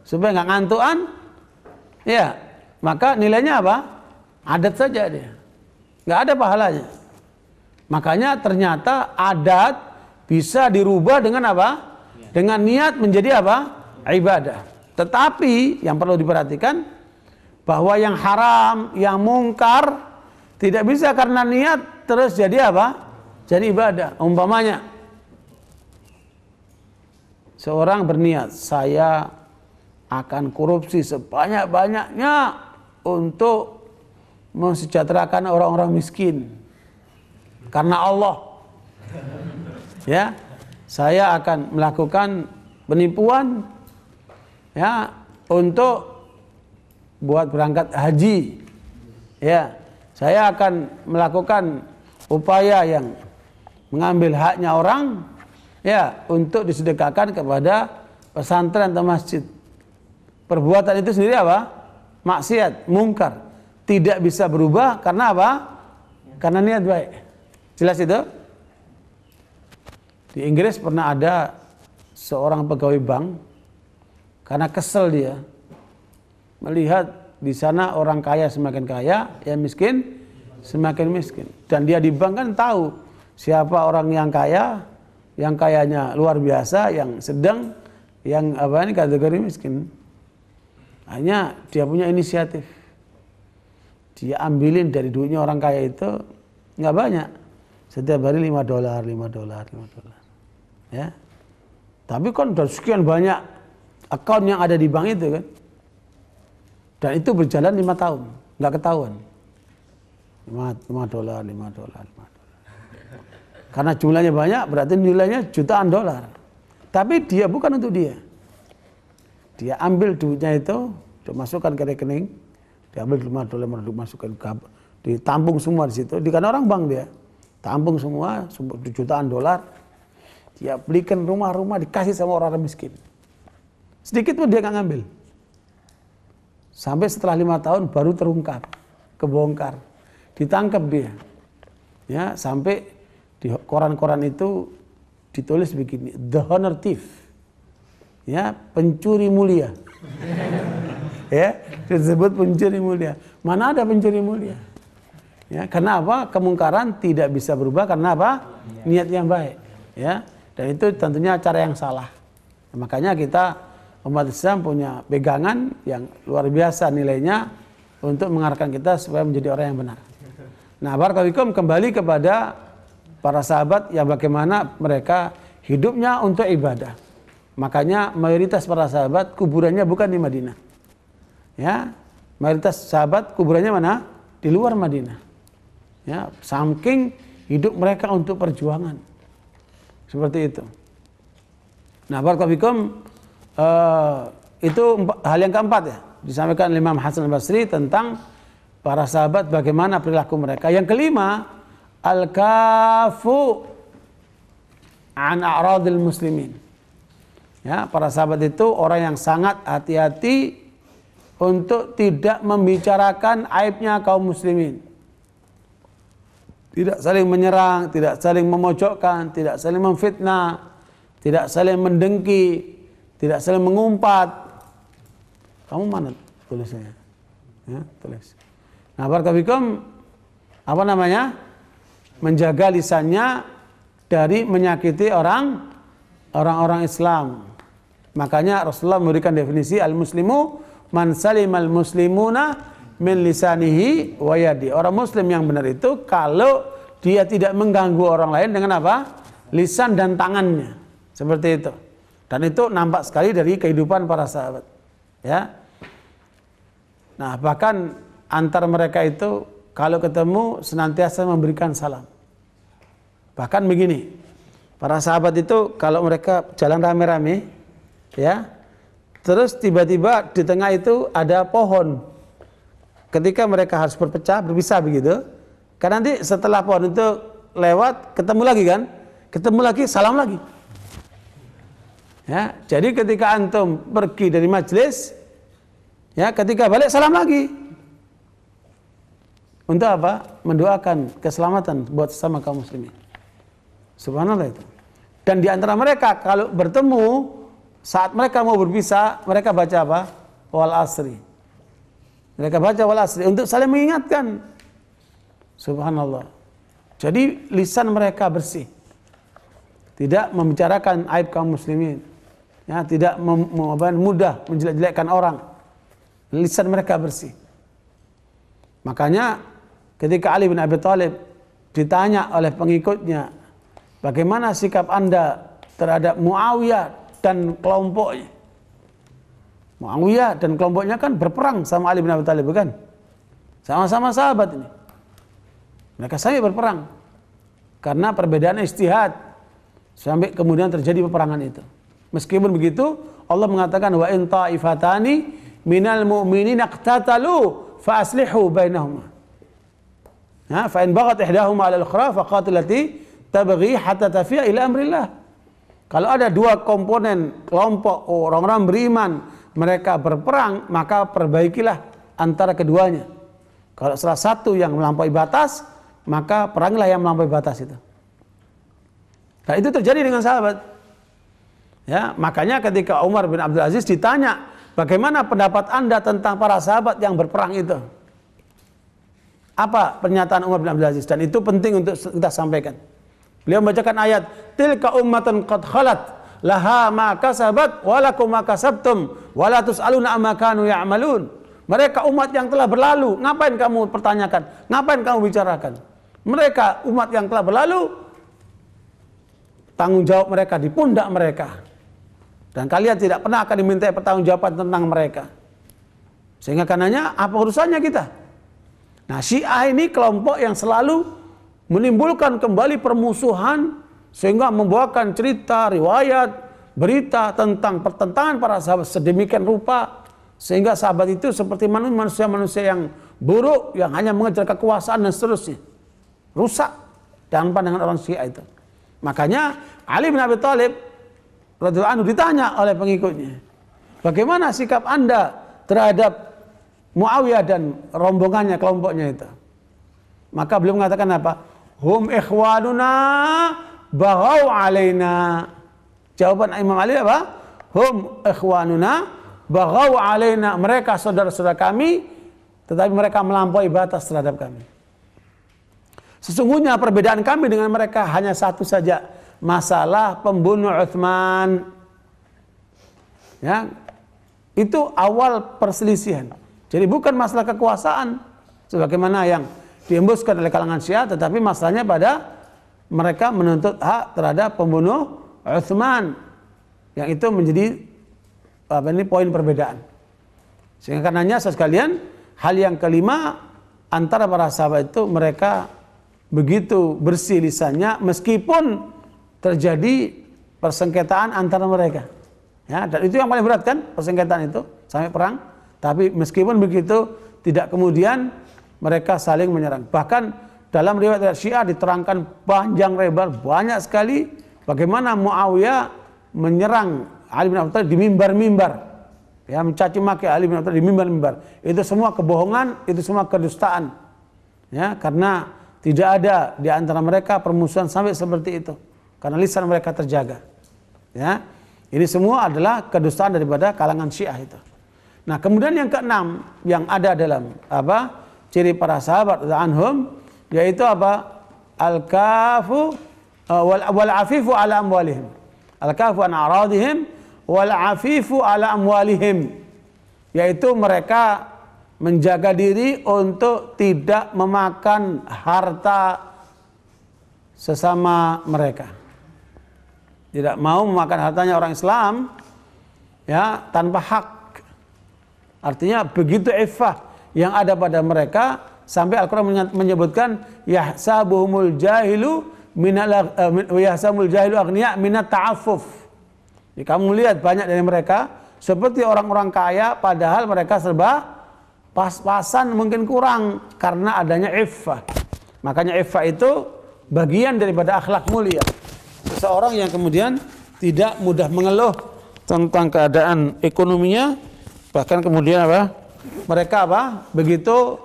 B: supaya nggak ngantuan, Ya, maka nilainya apa? Adat saja dia. Nggak ada pahalanya. Makanya ternyata adat bisa dirubah dengan apa? Dengan niat menjadi apa? Ibadah. Tetapi yang perlu diperhatikan bahwa yang haram, yang mungkar tidak bisa karena niat terus jadi apa? Jadi ibadah. Umpamanya seorang berniat, saya akan korupsi sebanyak-banyaknya untuk mensejahterakan orang-orang miskin. Karena Allah. Ya, saya akan melakukan penipuan ya untuk buat berangkat haji. Ya, saya akan melakukan upaya yang mengambil haknya orang ya untuk disedekahkan kepada pesantren atau masjid. Perbuatan itu sendiri apa? Maksiat, mungkar. Tidak bisa berubah karena apa? Karena niat baik. Jelas itu? Di Inggris pernah ada seorang pegawai bank karena kesel dia melihat di sana orang kaya semakin kaya, yang miskin semakin miskin. Dan dia di bank kan tahu siapa orang yang kaya, yang kayanya luar biasa, yang sedang, yang apa ini kategori miskin. Hanya dia punya inisiatif. Dia ambilin dari duitnya orang kaya itu nggak banyak. Setiap hari $5, $5. Ya. Tapi kan udah sekian banyak akun yang ada di bank itu kan. Dan itu berjalan 5 tahun, nggak ketahuan. $5. Karena jumlahnya banyak, berarti nilainya jutaan dolar. Tapi dia bukan untuk dia. Dia ambil duitnya itu, dimasukkan ke rekening, diambil $5, dimasukkan ke, ditampung semua di situ. Di kan orang bank dia, tampung semua, jutaan dolar. Dia belikan rumah-rumah, dikasih sama orang-orang miskin. Sedikit pun dia nggak ngambil. Sampai setelah 5 tahun baru terungkap, kebongkar, ditangkap dia. Ya, sampai di koran-koran itu ditulis begini, the honor thief. Ya, pencuri mulia. Ya, disebut pencuri mulia. Mana ada pencuri mulia? Ya, karena apa? Kemungkaran tidak bisa berubah karena apa? Niat yang baik. Ya, dan itu tentunya cara yang salah. Makanya kita umat Islam punya pegangan yang luar biasa nilainya untuk mengarahkan kita supaya menjadi orang yang benar. Nah, barakallahu kembali kepada para sahabat yang bagaimana mereka hidupnya untuk ibadah. Makanya mayoritas para sahabat kuburannya bukan di Madinah. Ya, mayoritas sahabat kuburannya mana? Di luar Madinah. Ya, saking hidup mereka untuk perjuangan. Seperti itu. Nah, barakallahu itu hal yang keempat ya, disampaikan Imam Hasan Al-Basri tentang para sahabat bagaimana perilaku mereka. Yang kelima, al-kafu an a'radil muslimin. Ya, para sahabat itu orang yang sangat hati-hati untuk tidak membicarakan aibnya kaum muslimin. Tidak saling menyerang, tidak saling memojokkan, tidak saling memfitnah, tidak saling mendengki, tidak saling mengumpat. Kamu mana tulisnya? Ya, tulis. Nah, barakallahu apa namanya? Menjaga lisannya dari menyakiti orang-orang Islam. Makanya Rasulullah memberikan definisi al-muslimu man salimal muslimuna min lisanihi wa yadi. Orang muslim yang benar itu kalau dia tidak mengganggu orang lain dengan apa? Lisan dan tangannya. Seperti itu. Dan itu nampak sekali dari kehidupan para sahabat. Ya. Nah, bahkan antar mereka itu kalau ketemu senantiasa memberikan salam. Bahkan begini, para sahabat itu kalau mereka jalan rame-rame, ya, terus tiba-tiba di tengah itu ada pohon. Ketika mereka harus berpisah begitu, kan nanti setelah pohon itu lewat, ketemu lagi kan, ketemu lagi, salam lagi. Ya, jadi ketika antum pergi dari majelis, ya, ketika balik salam lagi. Untuk apa? Mendoakan keselamatan buat sesama kaum muslimin. Subhanallah itu. Dan di antara mereka kalau bertemu saat mereka mau berpisah, mereka baca apa? Wal asri. Mereka baca wal asri untuk saling mengingatkan. Subhanallah. Jadi lisan mereka bersih. Tidak membicarakan aib kaum muslimin. Ya, tidak mudah menjelek-jelekkan orang. Lisan mereka bersih. Makanya ketika Ali bin Abi Thalib ditanya oleh pengikutnya, bagaimana sikap Anda terhadap Muawiyah dan kelompoknya? Muawiyah dan kelompoknya kan berperang sama Ali bin Abi Thalib, bukan? Sama-sama sahabat ini. Mereka sampai berperang karena perbedaan ijtihad sampai kemudian terjadi peperangan itu. Meskipun begitu, Allah mengatakan wa in ta'ifatani minal mu'minina iqtatalu fa aslihu bainahuma. Ya, fa in baghat ihdahuma 'ala al-ukhra faqatilati tabghi hatta tafi'a ila amrillah. Kalau ada dua komponen kelompok orang-orang beriman, mereka berperang, maka perbaikilah antara keduanya. Kalau salah satu yang melampaui batas, maka peranglah yang melampaui batas itu. Nah, itu terjadi dengan sahabat. Ya, makanya ketika Umar bin Abdul Aziz ditanya, bagaimana pendapat Anda tentang para sahabat yang berperang itu? Apa pernyataan Umar bin Abdul Aziz? Dan itu penting untuk kita sampaikan. Beliau membacakan ayat, tilka ummatan qad khalat laha ma kasabat wa lakum ma kasabtum wa la tus'aluna amma kanu ya'malun. Mereka umat yang telah berlalu, ngapain kamu pertanyakan? Ngapain kamu bicarakan? Mereka umat yang telah berlalu, tanggung jawab mereka di pundak mereka. Dan kalian tidak pernah akan dimintai pertanggungjawaban tentang mereka. Sehingga karenanya apa urusannya kita? Nah, Syiah ini kelompok yang selalu menimbulkan kembali permusuhan sehingga membawakan cerita, riwayat, berita tentang pertentangan para sahabat sedemikian rupa sehingga sahabat itu seperti manusia-manusia yang buruk yang hanya mengejar kekuasaan dan seterusnya. Rusak dalam pandangan orang Syiah itu. Makanya Ali bin Abi Thalib radhiyallahu anhu ditanya oleh pengikutnya, bagaimana sikap Anda terhadap Muawiyah dan rombongannya, kelompoknya itu? Maka beliau mengatakan apa? Hum ikhwanuna baghau alaina. Jawaban Imam Ali apa? Hum ikhwanuna baghau alaina. Mereka saudara-saudara kami, tetapi mereka melampaui batas terhadap kami. Sesungguhnya perbedaan kami dengan mereka hanya satu saja, masalah pembunuh Utsman. Ya, itu awal perselisihan. Jadi bukan masalah kekuasaan sebagaimana yang diembuskan oleh kalangan Syiah, tetapi masalahnya pada mereka menuntut hak terhadap pembunuh Utsman. Yang itu menjadi poin perbedaan. Sehingga karenanya sekalian, hal yang kelima antara para sahabat itu mereka begitu bersih lisannya meskipun terjadi persengketaan antara mereka. Ya, dan itu yang paling berat kan, persengketaan itu sampai perang. Tapi meskipun begitu tidak kemudian mereka saling menyerang. Bahkan dalam riwayat Syiah diterangkan panjang lebar banyak sekali bagaimana Muawiyah menyerang Ali bin Abi Thalib di mimbar-mimbar. Ya, mencaci maki Ali bin Abi Thalib di mimbar-mimbar. Itu semua kebohongan, itu semua kedustaan. Ya, karena tidak ada di antara mereka permusuhan sampai seperti itu. Karena lisan mereka terjaga. Ya, ini semua adalah kedustaan daripada kalangan Syiah itu. Nah, kemudian yang keenam yang ada dalam ciri para sahabat anhum yaitu al-kafu wal afifu ala amwalihim. Al-kafu an a'radihim wal afifu ala amwalihim. Yaitu mereka menjaga diri untuk tidak memakan harta sesama mereka. Tidak mau memakan hartanya orang Islam ya tanpa hak. Artinya begitu iffah yang ada pada mereka sampai Al-Quran menyebutkan yahsabuhumul jahilu yahsabul jahilu aghniya minat ta'affuf. Jadi kamu lihat banyak dari mereka seperti orang-orang kaya padahal mereka serba pas-pasan, mungkin kurang karena adanya iffah. Makanya iffah itu bagian daripada akhlak mulia. Seseorang yang kemudian tidak mudah mengeluh tentang keadaan ekonominya, bahkan kemudian mereka begitu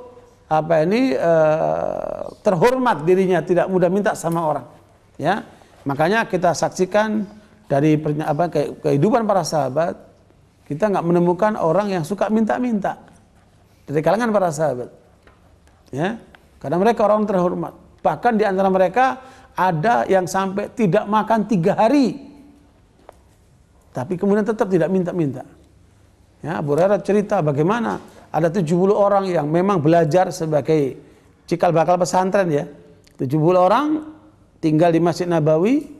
B: terhormat dirinya, tidak mudah minta sama orang. Ya, makanya kita saksikan dari kehidupan para sahabat, kita nggak menemukan orang yang suka minta-minta. dari kalangan para sahabat. Ya, karena mereka orang terhormat. Bahkan di antara mereka ada yang sampai tidak makan 3 hari, tapi kemudian tetap tidak minta-minta. Ya, Abu Hurairah cerita bagaimana ada 70 orang yang memang belajar sebagai cikal bakal pesantren ya. 70 orang tinggal di Masjid Nabawi,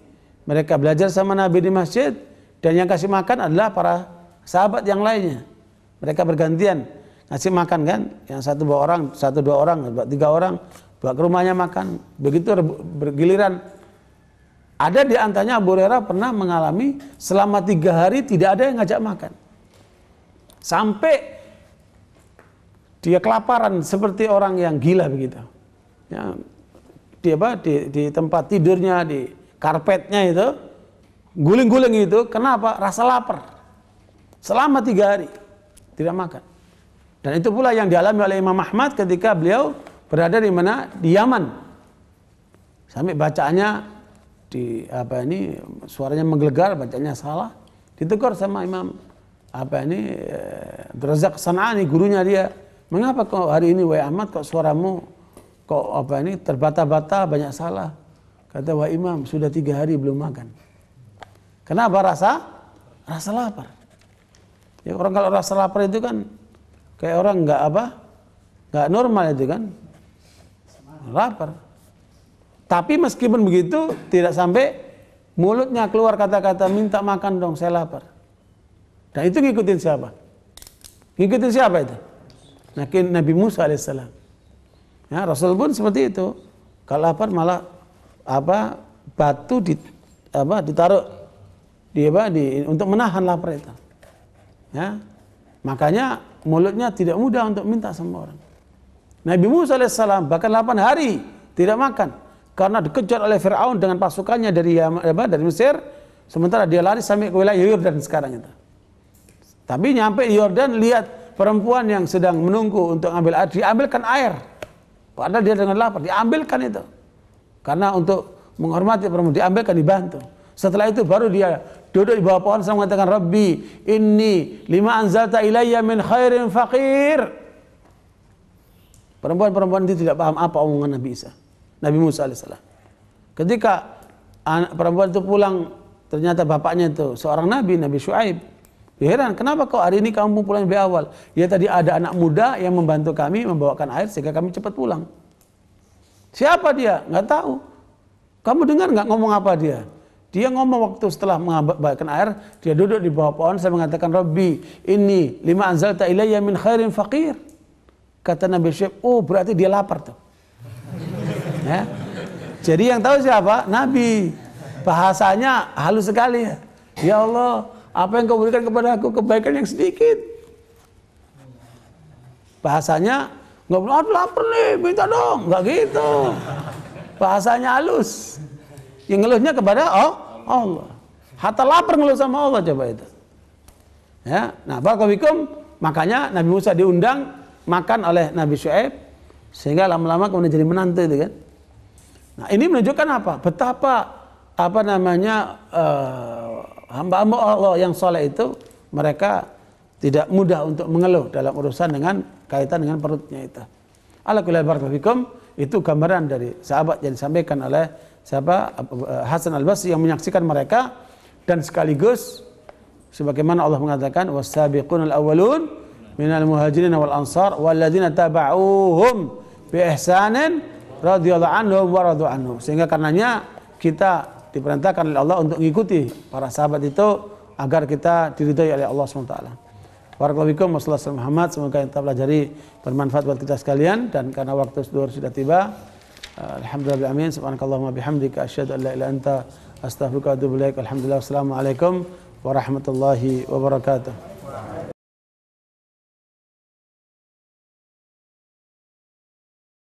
B: mereka belajar sama Nabi di masjid, dan yang kasih makan adalah para sahabat yang lainnya. Mereka bergantian ngasih makan kan, yang satu 2 orang, 1-2 orang, 3 orang, bawa ke rumahnya makan. Begitu bergiliran. Ada di antaranya Abu Hurairah pernah mengalami selama 3 hari tidak ada yang ngajak makan. Sampai dia kelaparan seperti orang yang gila begitu. Ya, di tempat tidurnya, di karpetnya itu guling-guling itu. Kenapa? Rasa lapar. Selama 3 hari tidak makan. Dan itu pula yang dialami oleh Imam Ahmad ketika beliau berada di mana? Di Yaman. Sampai bacaannya suaranya menggelegar, bacanya salah. Ditegur sama Imam Abdur Razak San'ani, gurunya dia. Mengapa kok hari ini wahai Ahmad kok suaramu kok terbata-bata, banyak salah? Kata, wahai Imam, sudah 3 hari belum makan. Kenapa? Rasa lapar. Ya, orang kalau rasa lapar itu kan kayak orang nggak normal itu kan, lapar. Tapi meskipun begitu tidak sampai mulutnya keluar kata-kata minta makan dong, saya lapar. Dan itu ngikutin siapa? Ngikutin siapa itu? Nabi Musa alaihissalam. Ya, Rasul pun seperti itu. Kalau lapar malah batu ditaruh untuk menahan lapar itu. Ya, makanya mulutnya tidak mudah untuk minta sama orang. Nabi Musa alaihissalam bahkan 8 hari tidak makan karena dikejar oleh Fir'aun dengan pasukannya dari Mesir, sementara dia lari sampai ke wilayah Yordan sekarang itu. Tapi nyampe di Yordan, lihat perempuan yang sedang menunggu untuk ambil air, diambilkan air. Padahal dia dengan lapar, diambilkan itu. Karena untuk menghormati perempuan, diambilkan, dibantu. Setelah itu baru dia duduk di bawah pohon sambil mengatakan, Rabbi, inni lima anzalta ilayya min khairin faqir. Perempuan-perempuan itu tidak paham apa omongan Nabi Musa alaihissalam. Ketika perempuan itu pulang, ternyata bapaknya itu seorang Nabi Syuaib. Heran, kenapa kok hari ini kamu pulang lebih awal? Ya tadi ada anak muda yang membantu kami membawakan air sehingga kami cepat pulang. Siapa dia? Nggak tahu. Kamu dengar nggak ngomong apa dia? Dia ngomong waktu setelah membawakan air, dia duduk di bawah pohon, saya mengatakan, Rabbi, ini lima anzalta ilayya min khairin faqir. Kata Nabi Syuaib, oh berarti dia lapar tuh. Ya. Jadi yang tahu siapa? Nabi. Bahasanya halus sekali. Ya Allah, apa yang kau berikan kepada aku, kebaikan yang sedikit. Bahasanya nggak bilang, aduh lapar nih, minta dong. Nggak gitu. Bahasanya halus. Yang ngeluhnya kepada Allah. Hatta lapar ngeluh sama Allah, coba itu. Ya, nah barakallahu, makanya Nabi Musa diundang makan oleh Nabi Syuaib, sehingga lama-lama kemudian jadi menantu itu kan. Nah ini menunjukkan apa? Betapa hamba-hamba Allah yang soleh itu mereka tidak mudah untuk mengeluh dalam urusan dengan kaitan dengan perutnya itu. Ala kulli barakallahu, itu gambaran dari sahabat yang disampaikan oleh Hasan Al-Basri yang menyaksikan mereka, dan sekaligus sebagaimana Allah mengatakan was-sabiqunal awwalun minal muhajirin wal ansar walladzina taba'uuhum bi ihsanin radhiyallahu anhum wa radu anhu. Sehingga karenanya kita diperintahkan oleh Allah untuk mengikuti para sahabat itu agar kita diridhai oleh Allah SWT. Barakallahu fikum wa sallallahu alaihi Muhammad. Semoga yang kita pelajari bermanfaat buat kita sekalian, dan karena waktu zuhur sudah tiba, alhamdulillah bil amin, subhanakallahumma bihamdika asyhadu an la ilaha illa anta astaghfiruka wa atubu ilaik. Alhamdulillah, wassalamu alaikum warahmatullahi wabarakatuh.